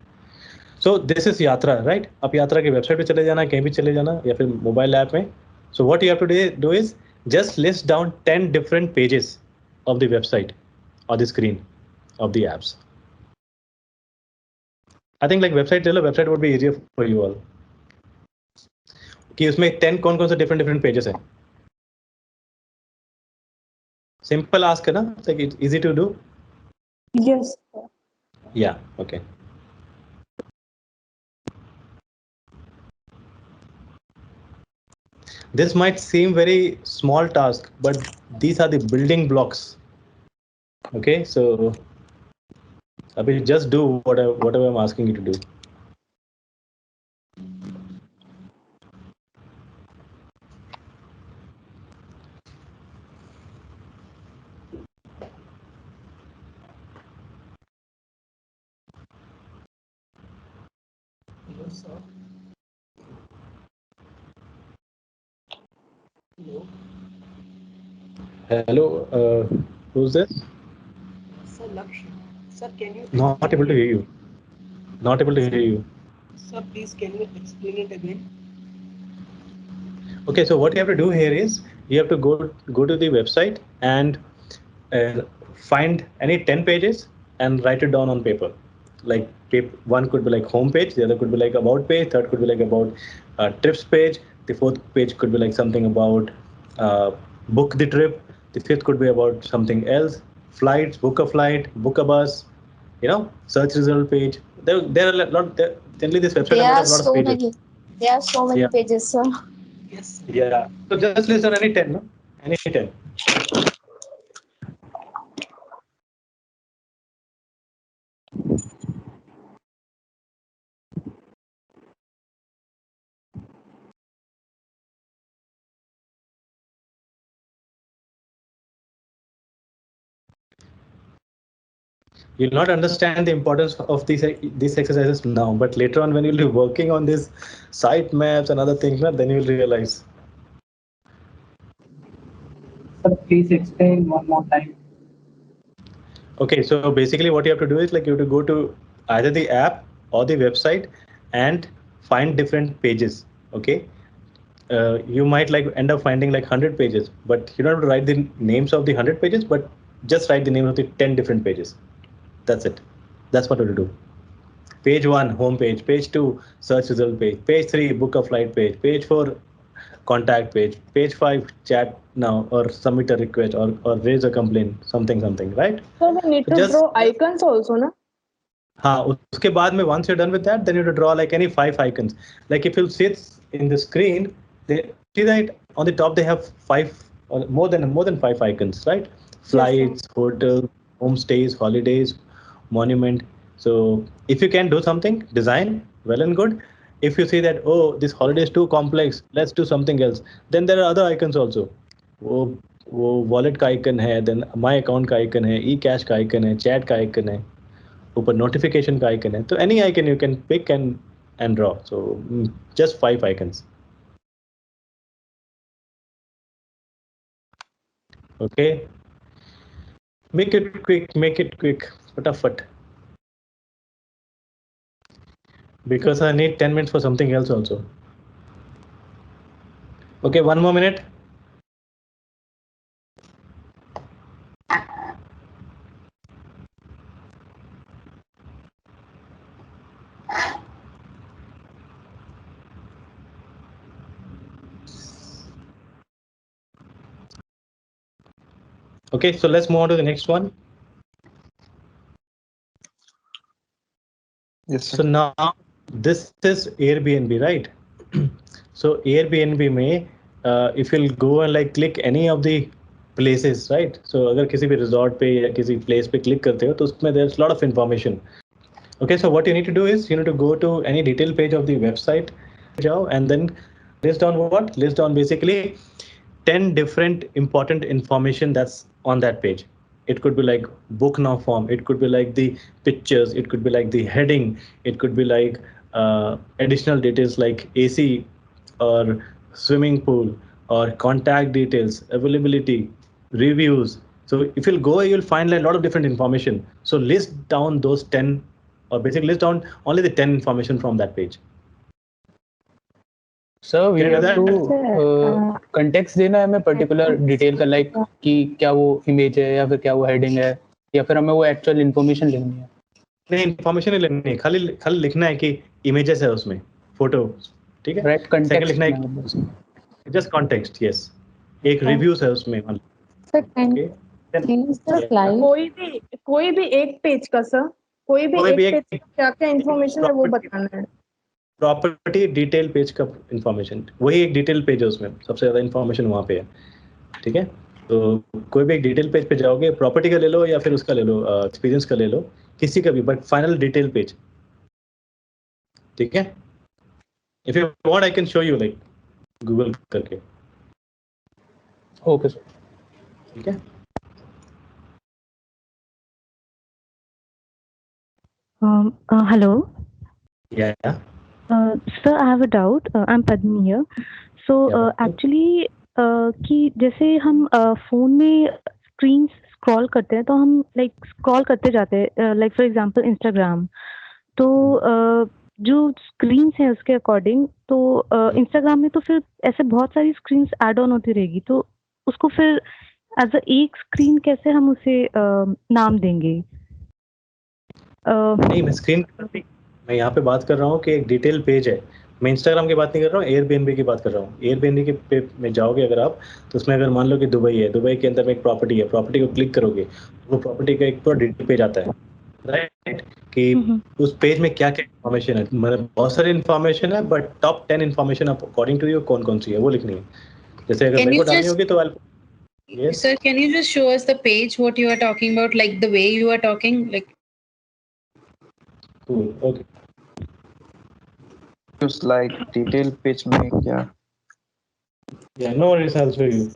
So this is यात्रा, right? आप यात्रा की website पे चले जाना, कहीं भी चले जाना, या फिर मोबाइल ऐप में. So what you have to do is just list down 10 different pages of the website or the screen of the apps. I think like website would be easier for you all. कि उसमें 10 कौन से different pages हैं. Simple ask है ना, like it's easy to do. Yes. Yeah. Okay. This might seem very small task, but these are the building blocks. Okay, so Abhi, just do whatever I'm asking you to do. Hello, who's this? Sir, Lakshya. Sir, can you Not able to hear you. Not able to hear you. Sir, please can you explain it again? Okay, so what you have to do here is you have to go to the website and find any 10 pages and write it down on paper. Like one could be like home page, the other could be like about page, third could be like about trips page, the fourth page could be like something about book the trip, the fifth could be about something else, flights, book a flight, book a bus, search result page. There are a lot. Generally, this website There has are a lot of so pages. many. There are so many Yeah. pages, sir. Yes. Yeah. So just list down any 10, no? Any 10. You'll not understand the importance of these exercises now, but later on when you'll be working on these site maps and other things, then you'll realize. Sir, please explain one more time. Okay, so basically what you have to do is like you have to go to either the app or the website and find different pages. Okay, you might like end up finding like 100 pages, but you don't have to write the names of the 100 pages, but just write the names of the 10 different pages. That's it. That's what to do. Page 1, home page. Page 2, search result page. Page 3, book a flight page. Page 4, contact page. Page 5, chat now or submit a request or raise a complaint, something, right? So we need to Just draw icons also, na? हाँ, उसके बाद में once you're done with that, then you have to draw like any 5 icons. Like if you sit in the screen, they see that on the top they have 5 or more than 5 icons, right? Flights, hotels, homestays, holidays, monument. So if you can do something, design, well and good. If you see that, oh, this holiday is too complex, let's do something else. Then there are other icons also. वो wallet का icon है, then my account का icon है, e cash का icon है, chat का icon है, ऊपर नोटिफिकेशन का आइकन है. तो any icon you can pick and draw. So just 5 icons. Okay, make it quick, फटाफट, because I need 10 minutes for something else also. Okay, one more minute. Okay, so let's move on to the next one. Yes, sir. So now this is Airbnb, right? So Airbnb में if you'll go and like click any of the places, right? So अगर किसी भी resort पे या किसी place पे click करते हो तो उसमें there's a lot of information. Okay, so what you need to do is you need to go to any detail page of the website, and then list down basically 10 different important information that's on that page. It could be like book now form, it could be like the pictures, it could be like the heading, it could be like additional details like AC or swimming pool or contact details, availability, reviews. So if you'll go, you'll find like a lot of different information. So list down those 10, or basically list down only the 10 information from that page. Sir we Can you do have that? Two context देना है हमें particular detail का, like कि क्या वो image है या फिर क्या वो हेडिंग है, या फिर हमें वो एक्चुअल इन्फॉर्मेशन लेनी है? नहीं, इन्फॉर्मेशन नहीं लेनी है, खाली लिखना है कि इमेजेस है उसमें, फोटो, ठीक है? राइट, सेकंड कंटेक्स्ट लिखना है जस्ट कॉन्टेक्स्ट. यस, एक रिव्यूज है उसमें. कोई भी एक पेज का, सर कोई भी एक पेज का क्या इंफॉर्मेशन है वो बताना है. प्रॉपर्टी डिटेल पेज का इंफॉर्मेशन, वही एक डिटेल पेज है, उसमें सबसे ज्यादा इंफॉर्मेशन वहाँ पे है. ठीक है, तो कोई भी एक डिटेल पेज पे जाओगे, प्रॉपर्टी का ले लो या फिर उसका ले लो, एक्सपीरियंस का ले लो, किसी का भी, बट फाइनल डिटेल पेज. ठीक है, if you want I can show you like Google करके. Okay sir. ठीक है. Hello. Yeah. Sir, I have a doubt. I'm Padmi here. So actually कि जैसे हम फोन में स्क्रीन स्क्रॉल करते हैं तो हम लाइक स्क्रॉल करते जाते हैं लाइक फॉर एग्जांपल इंस्टाग्राम तो जो स्क्रीन्स हैं उसके अकॉर्डिंग तो इंस्टाग्राम में तो फिर ऐसे बहुत सारी स्क्रीन्स ऐड ऑन होती रहेगी तो उसको फिर एज अ एक स्क्रीन कैसे हम उसे नाम देंगे? नहीं, मैं यहाँ पे बात कर रहा हूँ कि एक डिटेल पेज है। मैं इंस्टाग्राम की बात नहीं कर रहा हूँ, एयरबीएनबी की बात कर रहा हूँ। एयरबीएनबी के पे में जाओगे अगर आप तो उसमें अगर मान लो कि दुबई है, दुबई के अंदर में एक प्रॉपर्टी है, प्रॉपर्टी को क्लिक करोगे वो प्रॉपर्टी का एक पूरा डिटेल पेज आता है, राइट? कि उस पेज में क्या क्या इन्फॉर्मेशन है, मतलब बहुत सारी इन्फॉर्मेशन है, but top 10 information according to you कौन कौन सी है वो लिखनी है। जैसे अगर मेरे को डालनी होगी तो Yes. Sir, can you just show us the page what you are talking about, like the way you are talking, like? Cool. Okay. Just like detail page make, yeah. Yeah, no worries, I'll show you.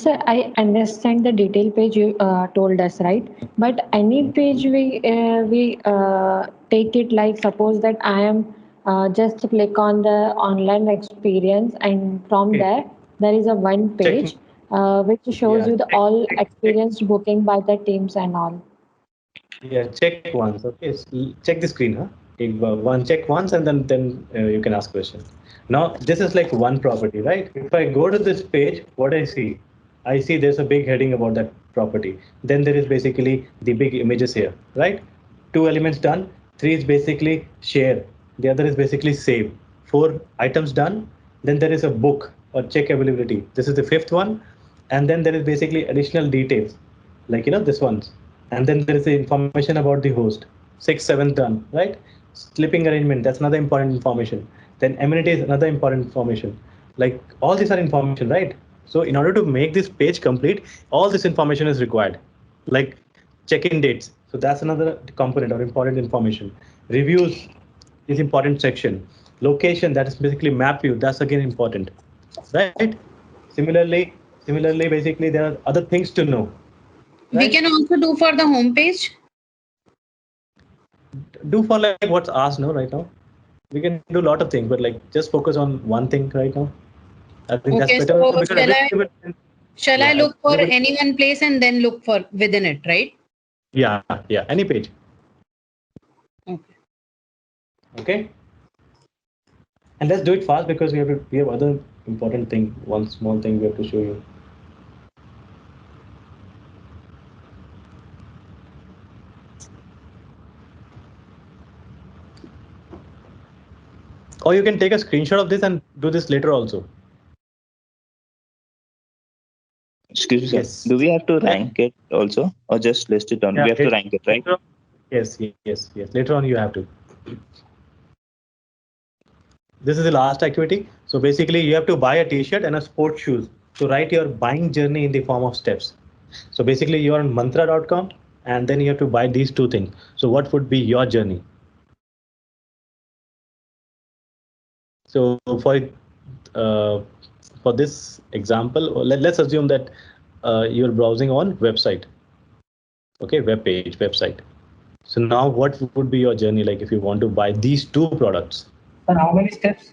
Sir, I understand the detail page you told us, right? But any page we take it like suppose that I am just click on the online experience and from there is a one page which shows you the all experienced booking by the teams and all. Yeah, check once. Okay, check the screen, huh? Check once and then you can ask question. Now this is like one property, right? If I go to this page, what I see there's a big heading about that property. Then there is basically the big images here, right? 2 elements done. 3 is basically share. The other is basically save. 4 items done. Then there is a book or check availability. This is the 5th one. And then there is basically additional details, like this one's. And then there is the information about the host. 6th, 7th done, right? Sleeping arrangement, that's another important information. Then amenities, another important information. Like all these are information, right? So in order to make this page complete, all this information is required. Like check-in dates. So that's another component or important information. Reviews is important section. Location, that is basically map view, that's again important, right? Similarly, basically there are other things to know. Right? We can also do for the home page. Do for like what's asked now, right now. We can do a lot of things, but like just focus on one thing right now. I think that's better. So shall I look for any one place and then look for within it, right? Yeah, any page. Okay. And let's do it fast because we have other important thing. One small thing we have to show you. Or you can take a screenshot of this and do this later also. Excuse me, yes. Do we have to rank it also or just list it down? We have to rank it, right? Yes. Later on you have to. This is the last activity. So basically you have to buy a t-shirt and a sports shoes. So write your buying journey in the form of steps. So basically you are on mantra.com and then you have to buy these 2 things. So what would be your journey? So for this example, let's assume that you're browsing on website. Okay, website. So now what would be your journey like if you want to buy these 2 products? And how many steps?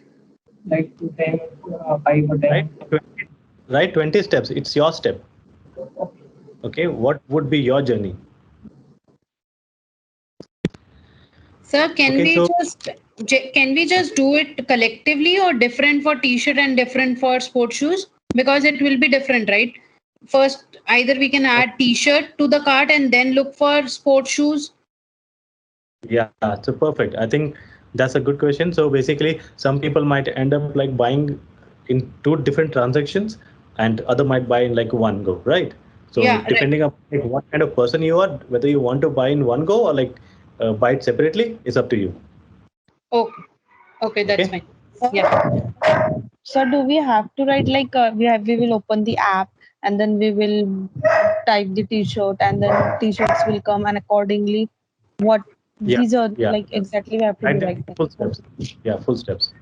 Like 10, 5 or 10? Right, 20 steps. It's your step. Okay, what would be your journey? Sir, can we just do it collectively or different for t-shirt and different for sports shoes? Because it will be different, right? First, either we can add t-shirt to the cart and then look for sports shoes. Yeah, so perfect. I think that's a good question. So basically, some people might end up like buying in 2 different transactions and other might buy in like one go, right? So depending on like what kind of person you are, whether you want to buy in one go or like buy it separately is up to you. Okay, that's fine. Yeah. So do we have to write like we will open the app and then we will type the t-shirt and then t-shirts will come and accordingly these are like exactly we have to do like that. Full steps. Yeah, full steps.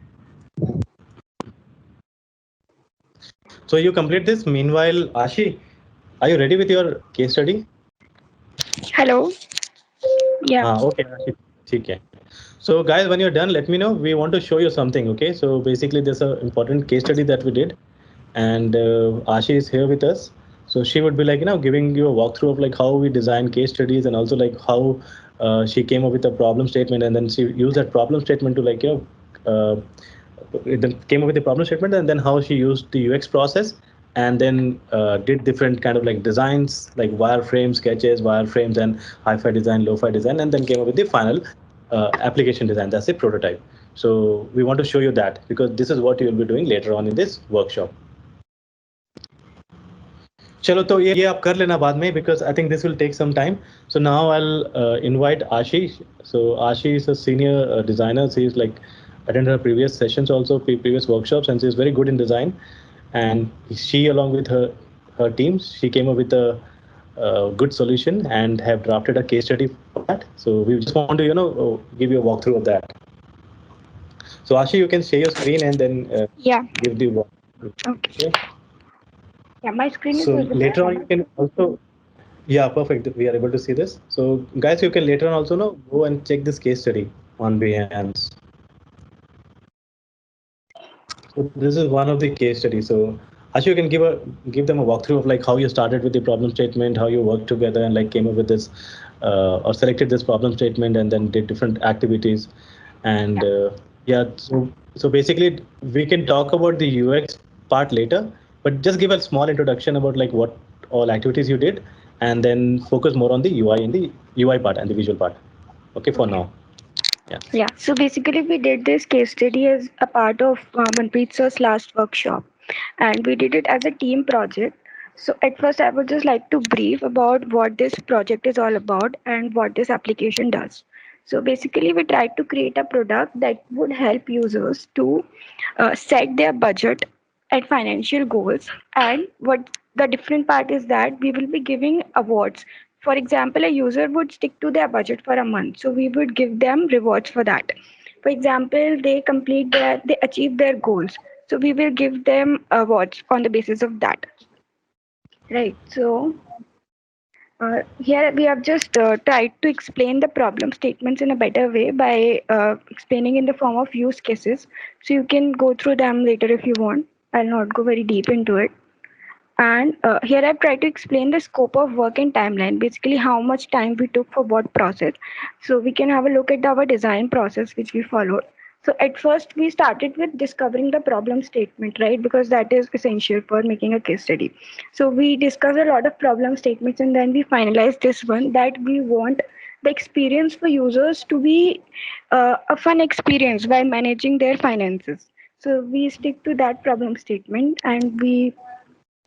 So you complete this. Meanwhile, Ashi, are you ready with your case study? Hello. Yeah. Okay, Ashi. Okay. So guys, when you're done, let me know. We want to show you something. Okay. So basically, there's an important case study that we did, and Ashi is here with us. So she would be like, giving you a walkthrough of like how we design case studies, and also like how she came up with a problem statement, and then she used that problem statement to like, then came up with the problem statement, and then how she used the UX process, and then did different kind of like designs, like wireframe sketches, wireframes, and hi-fi design, lo-fi design, and then came up with the final application design. That's a prototype. So we want to show you that because this is what you will be doing later on in this workshop. चलो तो ये आप कर लेना बाद में because I think this will take some time. So now I'll invite Ashi. So Ashi is a senior designer. She is like attended her previous sessions also, previous workshops, and she is very good in design. And she, along with her teams, she came up with a good solution and have drafted a case study for that. So we just want to give you a walkthrough of that. So Ashi, you can share your screen and then give the walkthrough. Okay. Yeah, my screen is so visible. Later on you can also, perfect, we are able to see this. So guys, you can later on also go and check this case study on Behance. So this is one of the case studies. So Ashi, you can give them a walkthrough of like how you started with the problem statement, how you worked together and like came up with this or selected this problem statement and then did different activities. And so basically we can talk about the UX part later, but just give a small introduction about like what all activities you did, and then focus more on the UI and the UI part and the visual part. Okay, for now. Yeah. So basically, we did this case study as a part of Manpreet sir's last workshop, and we did it as a team project. So at first, I would just like to brief about what this project is all about and what this application does. So basically, we tried to create a product that would help users to set their budget and financial goals. And what the different part is that we will be giving awards. For example, a user would stick to their budget for a month, so we would give them rewards for that. For example, they achieve their goals, so we will give them awards on the basis of that. Right. So here we have just tried to explain the problem statements in a better way by explaining in the form of use cases. So you can go through them later if you want. I'll not go very deep into it. And here I've tried to explain the scope of work and timeline, basically how much time we took for what process. So we can have a look at our design process, which we followed. So at first we started with discovering the problem statement, right? Because that is essential for making a case study. So we discussed a lot of problem statements and then we finalized this one that we want the experience for users to be a fun experience while managing their finances. So we stick to that problem statement and we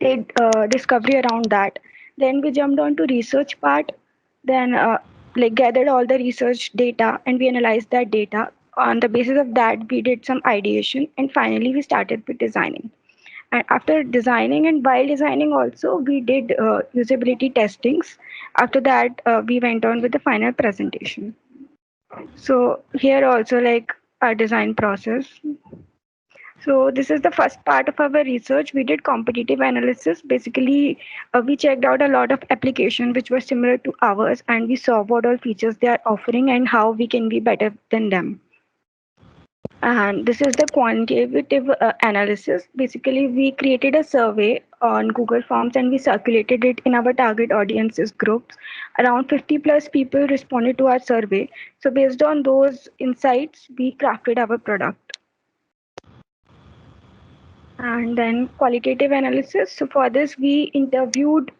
did discovery around that. Then we jumped on to research part, then gathered all the research data and we analyzed that data. On the basis of that, we did some ideation and finally we started with designing. And after designing and while designing also, we did usability testings. After that, we went on with the final presentation. So here also like our design process. So this is the first part of our research. We did competitive analysis. Basically, we checked out a lot of applications which were similar to ours and we saw what all features they are offering and how we can be better than them. And this is the quantitative analysis. Basically, we created a survey on Google Forms and we circulated it in our target audiences groups. Around 50 plus people responded to our survey. So based on those insights, we crafted our product. And then qualitative analysis. So for this, we interviewed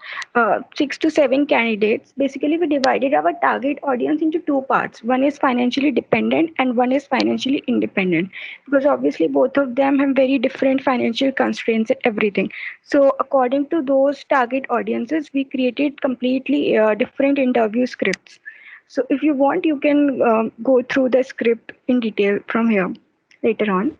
6 to 7 candidates. Basically, we divided our target audience into two parts. One is financially dependent and one is financially independent. Because obviously, both of them have very different financial constraints and everything. So according to those target audiences, we created completely different interview scripts. So if you want, you can go through the script in detail from here later on.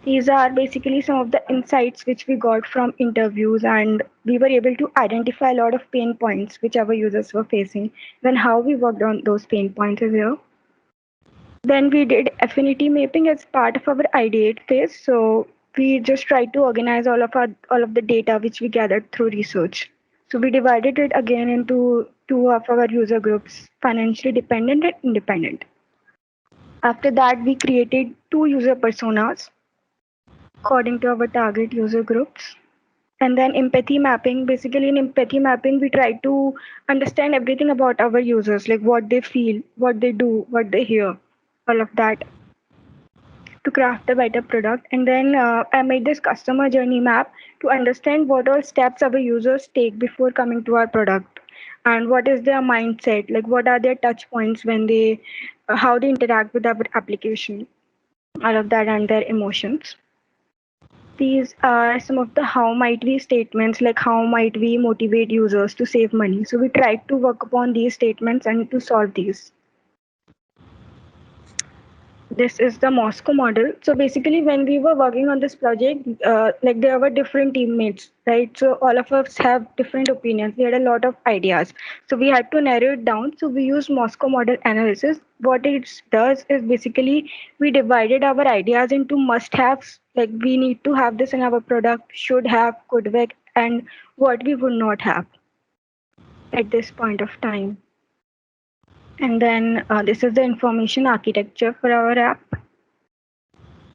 These are basically some of the insights which we got from interviews, and we were able to identify a lot of pain points which our users were facing. Then how we worked on those pain points is here. Then we did affinity mapping as part of our ideate phase. So we just tried to organize all of the data which we gathered through research. So we divided it again into two of our user groups, financially dependent and independent. After that, we created two user personas according to our target user groups. And then empathy mapping. Basically, in empathy mapping, we try to understand everything about our users, like what they feel, what they do, what they hear, all of that, to craft a better product. And then I made this customer journey map to understand what all steps our users take before coming to our product, and what is their mindset, like what are their touch points when they, how they interact with our application, all of that, and their emotions. These are some of the how might we statements, like how might we motivate users to save money. So we tried to work upon these statements and to solve these. This is the Moscow model. So basically, when we were working on this project, like there were different teammates, right? So all of us have different opinions. We had a lot of ideas. So we had to narrow it down. So we used Moscow model analysis. What it does is basically we divided our ideas into must-haves. Like we need to have this in our product, should have, could work, and what we would not have at this point of time. And then this is the information architecture for our app.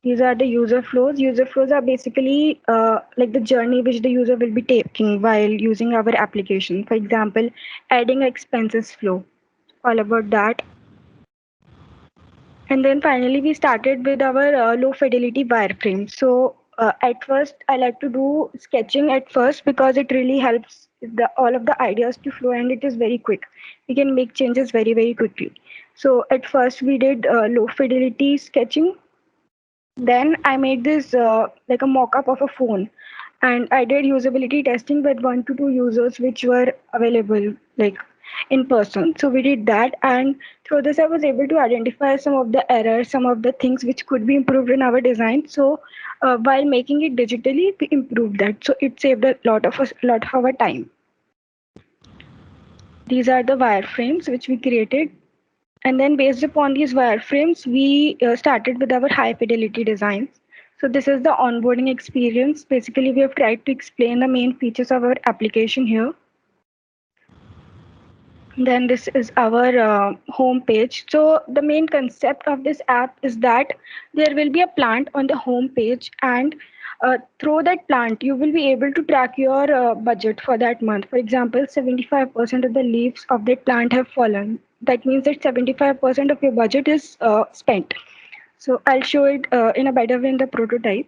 These are the user flows. User flows are basically like the journey which the user will be taking while using our application. For example, adding expenses flow, all about that. And then finally, we started with our low fidelity wireframe. So at first, I like to do sketching at first because it really helps all of the ideas to flow, and it is very quick. We can make changes very, very quickly. So at first, we did low fidelity sketching. Then I made this like a mock-up of a phone, and I did usability testing with 1 to 2 users which were available like in person. So we did that, and through this I was able to identify some of the errors, some of the things which could be improved in our design. So while making it digitally, we improved that. So it saved a lot of our time. These are the wireframes which we created. And then based upon these wireframes, we started with our high fidelity designs. So this is the onboarding experience. Basically, we have tried to explain the main features of our application here. Then this is our home page. So the main concept of this app is that there will be a plant on the home page, and through that plant, you will be able to track your budget for that month. For example, 75% of the leaves of that plant have fallen. That means that 75% of your budget is spent. So I'll show it in a better way in the prototype.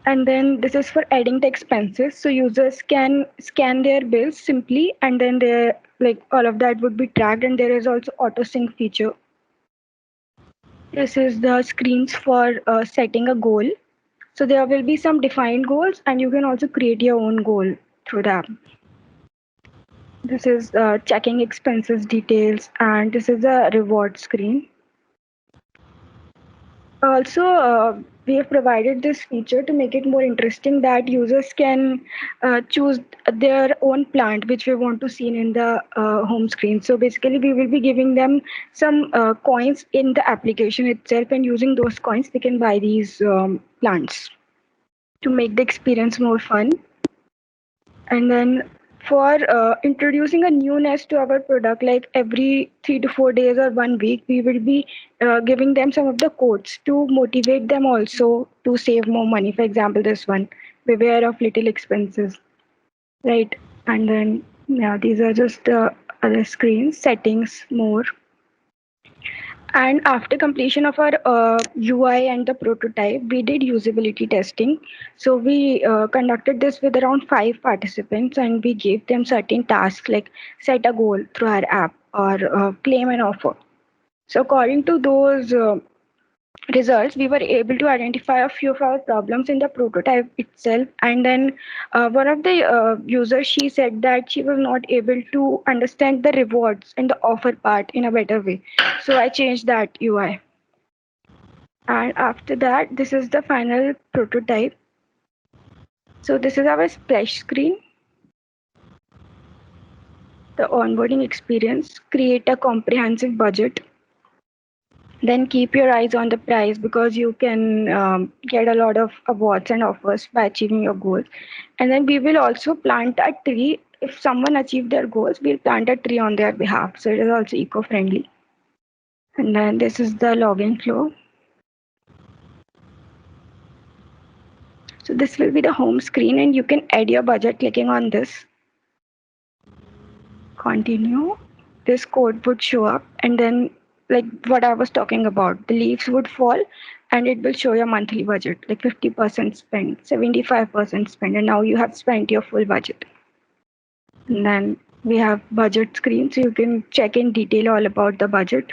And then this is for adding the expenses. So users can scan their bills simply, and then they like all of that would be tracked. And there is also auto sync feature. This is the screens for setting a goal. So there will be some defined goals, and you can also create your own goal through that. This is checking expenses details, and this is a reward screen. Also, we have provided this feature to make it more interesting that users can choose their own plant which we want to see in the home screen. So basically, we will be giving them some coins in the application itself, and using those coins, they can buy these plants to make the experience more fun. And then for introducing a newness to our product, like every 3 to 4 days or 1 week, we will be giving them some of the codes to motivate them also to save more money. For example, this one, beware of little expenses, right? And then, yeah, these are just the other screens, settings, more. And after completion of our UI and the prototype, we did usability testing. So we conducted this with around 5 participants, and we gave them certain tasks like set a goal through our app or claim an offer. So according to those results, we were able to identify a few of our problems in the prototype itself. And then one of the users, she said that she was not able to understand the rewards and the offer part in a better way. So I changed that UI. And after that, this is the final prototype. So this is our splash screen. The onboarding experience, create a comprehensive budget. Then keep your eyes on the prize, because you can get a lot of awards and offers by achieving your goals. And then we will also plant a tree if someone achieve their goals, we'll plant a tree on their behalf. So it is also eco-friendly. And then this is the login flow. So this will be the home screen, and you can add your budget clicking on this. Continue. This code would show up, and then like what I was talking about, the leaves would fall and it will show your monthly budget, like 50% spent, 75% spent, and now you have spent your full budget. And then we have budget screen, so you can check in detail all about the budget.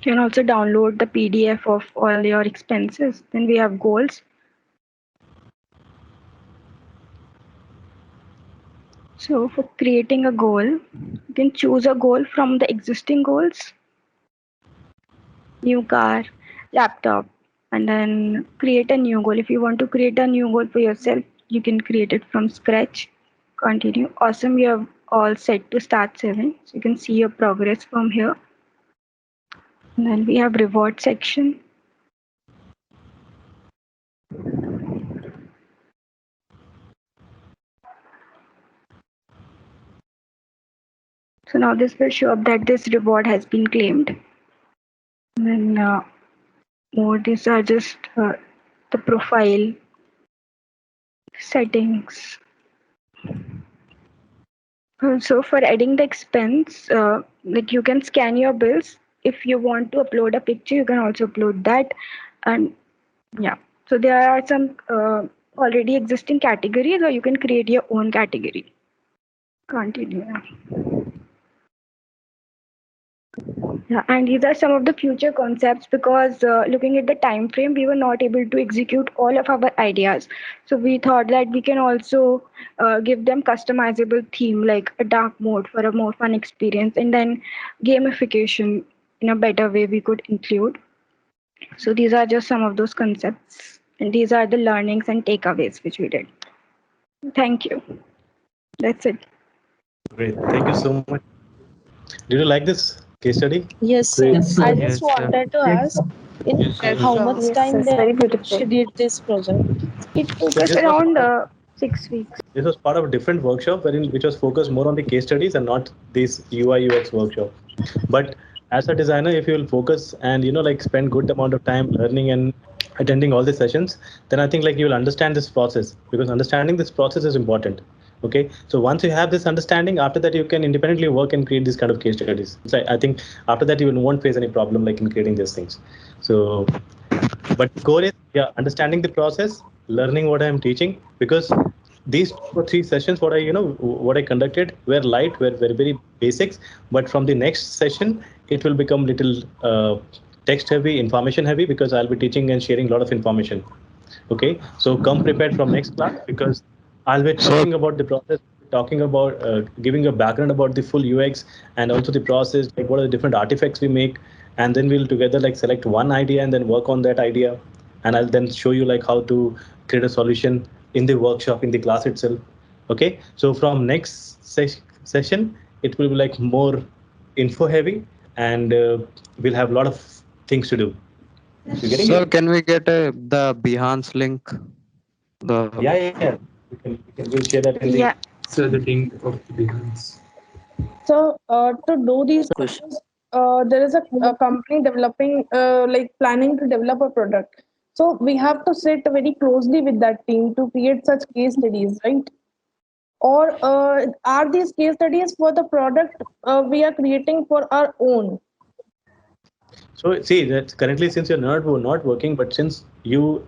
You can also download the PDF of all your expenses. Then we have goals. So for creating a goal, you can choose a goal from the existing goals. New car, laptop, and then create a new goal. If you want to create a new goal for yourself, you can create it from scratch. Continue. Awesome, you have all set to start saving. So you can see your progress from here. And then we have reward section. So now this will show up that this reward has been claimed. And then more, these are just the profile settings. So for adding the expense, like you can scan your bills. If you want to upload a picture, you can also upload that. And yeah, so there are some already existing categories, or you can create your own category. Continue. Yeah, and these are some of the future concepts, because looking at the time frame, we were not able to execute all of our ideas. So we thought that we can also give them customizable theme, like a dark mode for a more fun experience, and then gamification in a better way we could include. So these are just some of those concepts, and these are the learnings and takeaways which we did. Thank you. That's it. Great. Thank you so much. Did you like this case study? Yes, sir. Great. I just wanted to ask, in how much time she did this project? It took us around 6 weeks. This was part of a different workshop which was focused more on the case studies and not this UI UX workshop. But as a designer, if you will focus and like spend good amount of time learning and attending all the sessions, then I think like you will understand this process, because understanding this process is important. Okay, so once you have this understanding, after that you can independently work and create these kind of case studies. So I think after that you won't face any problem like in creating these things. So, but the goal is understanding the process, learning what I am teaching, because these 2 or 3 sessions what I conducted were light, were very basics. But from the next session, it will become little text heavy, information heavy, because I'll be teaching and sharing a lot of information. Okay, so come prepared from next class, because I'll be talking about the process, talking about giving a background about the full UX and also the process, like what are the different artifacts we make, and then we'll together like select one idea and then work on that idea, and I'll then show you like how to create a solution in the workshop, in the class itself. Okay, so from next session, it will be like more info heavy, and we'll have a lot of things to do. So can we get the Behance link? Yeah. We'll share that in the So the link of Behance. So to do these questions, there is a company developing, like planning to develop a product. So we have to sit very closely with that team to create such case studies, right? Or are these case studies for the product we are creating for our own? So see that currently, since you're not working, but since you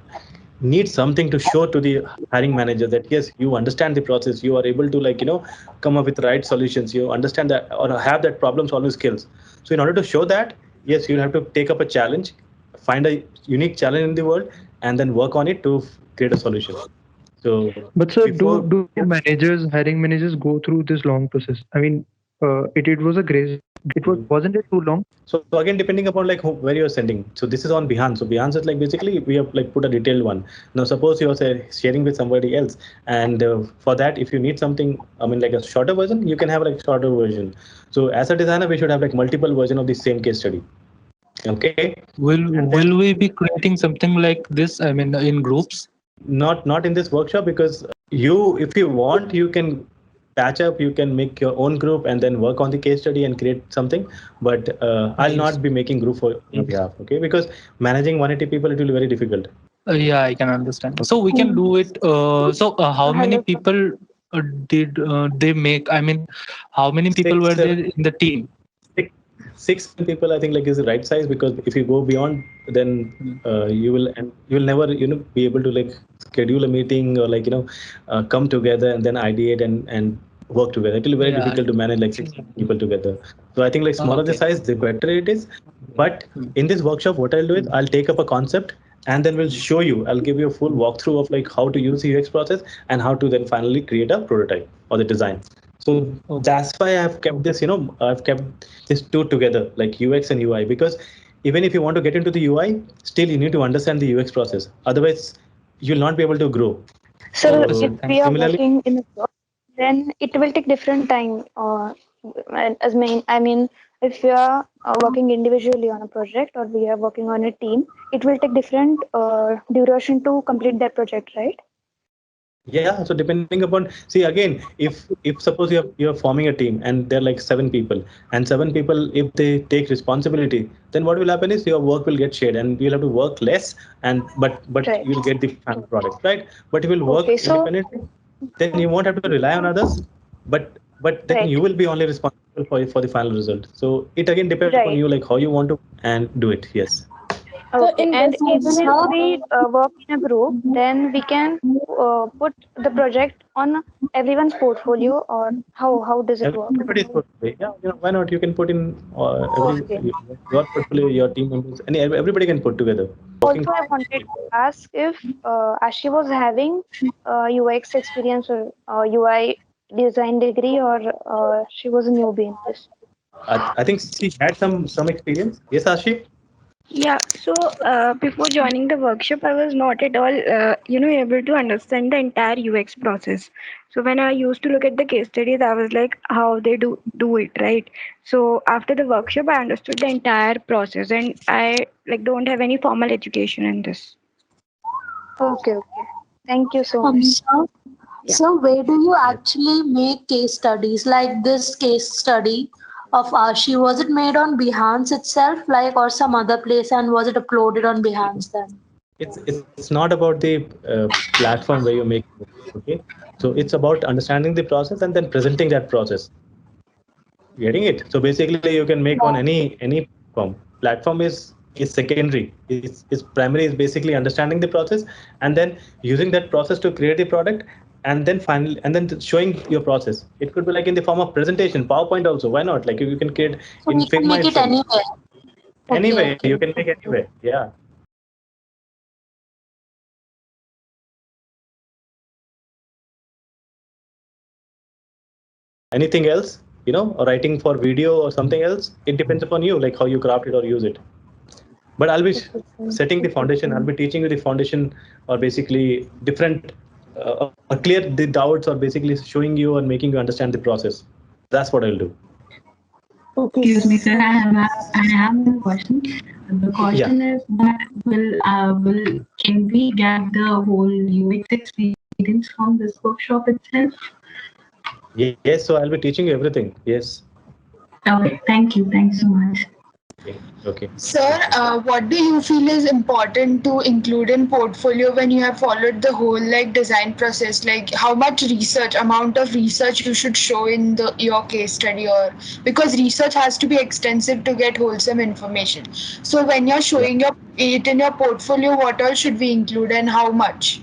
need something to show to the hiring manager that yes, you understand the process, you are able to come up with the right solutions, you understand that or have that problem solving skills. So in order to show that, yes, you have to take up a challenge, find a unique challenge in the world, and then work on it to create a solution. So but sir, do hiring managers go through this long process? I mean, wasn't it too long? So again, depending upon where you're sending. So this is on Behance. So Behance is basically we have put a detailed one. Now suppose you're sharing with somebody else, and for that, if you need something, like a shorter version, you can have shorter version. So as a designer, we should have multiple version of the same case study. Okay. Will we be creating something like this? I mean, in groups? Not in this workshop, because if you want, you can patch up, you can make your own group and then work on the case study and create something. But I'll not be making group for your behalf, okay? Because managing 180 people, it will be very difficult. Yeah, I can understand. So we can do it. How many people did they make? I mean, how many people were there in the team? Six people, I think, like, is the right size, because if you go beyond, then you will never be able to like schedule a meeting or like come together and then ideate and work together. It will be very difficult to manage like 6 people together. So I think like smaller the size, the better it is. But in this workshop, what I'll do is I'll take up a concept and then we'll show you. I'll give you a full walkthrough of like how to use the UX process and how to then finally create a prototype or the design. So that's why I've kept this, I've kept these two together, like UX and UI, because even if you want to get into the UI, still you need to understand the UX process. Otherwise, you'll not be able to grow. So if we are working in a group, then it will take different time. I mean, if we are working individually on a project or we are working on a team, it will take different duration to complete that project, right? Yeah, so depending upon, see again, if suppose you're forming a team and there are like 7 people, and 7 people, if they take responsibility, then what will happen is your work will get shared and you'll have to work less, but right. You'll get the final product, right? But if you'll work independently, then you won't have to rely on others, but then right. you will be only responsible for the final result. So it again depends upon you, like how you want to and do it. Yes. Okay. And even if we work in a group, then we can put the project on everyone's portfolio, or how does it work? Everybody's portfolio. Yeah, why not? You can put in your portfolio, your team members, and everybody can put together. Also, I wanted to ask if Ashi was having UX experience or UI design degree, or she was a newbie in this. I think she had some experience. Yes, Ashi? Yeah, so before joining the workshop, I was not at all, able to understand the entire UX process. So when I used to look at the case studies, I was like, how they do it, right? So after the workshop, I understood the entire process, and I don't have any formal education in this. Okay. Thank you so much. So where do you actually make case studies like this case study of Ashi? Was it made on Behance itself, or some other place, and was it uploaded on Behance then? It's not about the platform where you make it, okay? So it's about understanding the process and then presenting that process. Getting it? So basically, you can make on any platform. Platform is secondary. Its primary is basically understanding the process and then using that process to create the product, and then finally showing your process. It could be like in the form of presentation, PowerPoint also. Why not? Like you can create in Figma. You can make it anywhere. Anyway, you can make anywhere. Yeah. Anything else, or writing for video or something else, it depends upon you, like how you craft it or use it. But I'll be setting the foundation. I'll be teaching you the foundation, or basically different, clear the doubts, or basically showing you and making you understand the process. That's what I'll do. Excuse me, sir. I have one question. The question is that can we get the whole UX experience from this workshop itself? Yes. So I'll be teaching you everything. Yes. Okay. Thank you. Thanks so much. Okay. Sir, what do you feel is important to include in portfolio when you have followed the whole design process? Like how much amount of research you should show in your case study, or because research has to be extensive to get wholesome information. So when you're showing it in your portfolio, what all should we include and how much?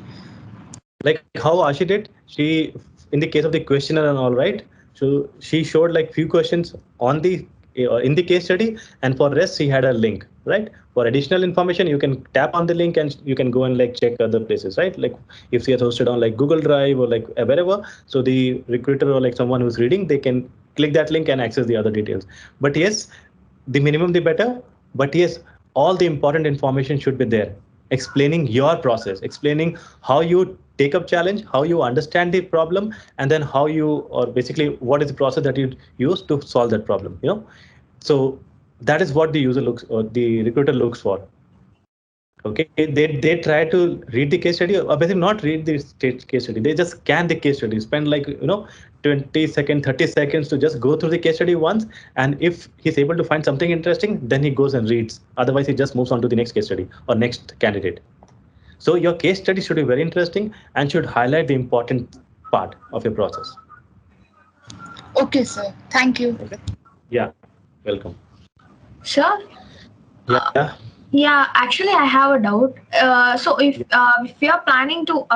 Like how Ashi did, she, in the case of the questionnaire and all, right? So she showed like few questions on the in the case study, and for rest she had a link, right? For additional information, you can tap on the link and you can go and check other places, right? Like if she has hosted on Google Drive or wherever, so the recruiter or someone who's reading, they can click that link and access the other details. But yes, the minimum the better. But yes, all the important information should be there, explaining your process, explaining how you take up challenge, how you understand the problem, and then how you, or basically what is the process that you use to solve that problem. So that is what the user looks or the recruiter looks for. Okay, they try to read the case study, or basically not read the case study. They just scan the case study, spend 20 seconds, 30 seconds to just go through the case study once. And if he's able to find something interesting, then he goes and reads. Otherwise, he just moves on to the next case study or next candidate. So your case study should be very interesting and should highlight the important part of your process. Okay, sir. Thank you. Okay. Yeah, welcome. Sure. Yeah. Yeah, actually, I have a doubt. So if we are planning to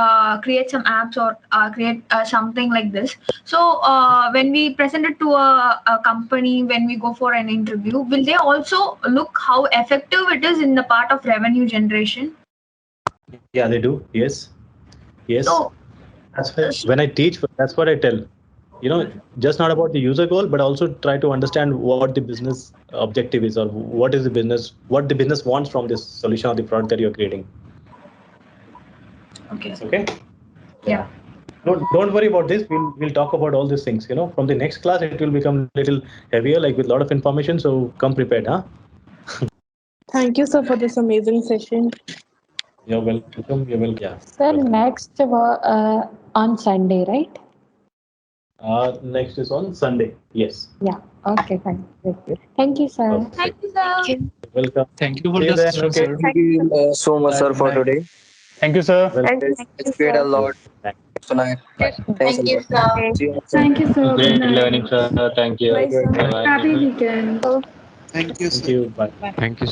create some apps or create something like this, so when we present it to a company, when we go for an interview, will they also look how effective it is in the part of revenue generation? Yeah, they do. Yes. So, That's why when I teach, that's what I tell. Just not about the user goal, but also try to understand what the business objective is, or what the business wants from this solution or the product that you're creating. Okay. Yeah. Don't worry about this. We'll talk about all these things. From the next class, it will become a little heavier, like with a lot of information. So come prepared, huh? Thank you, sir, for this amazing session. You're welcome. Yeah. Sir, next on Sunday, right? Next is on Sunday. Yes. Yeah. Okay, fine. Thank you, sir. Thank you, sir. Welcome. Thank you for See you the then. session, Okay. sir. Thank you so much, sir, for today. Thank you, sir. It's great a lot. Tonight. Thanks a lot. See you next time. Thank you, sir. Great Good night. learning, sir. Thank you. Bye, sir. Bye-bye. Happy weekend. Thank you, sir. Thank you. Bye. Thank you, sir.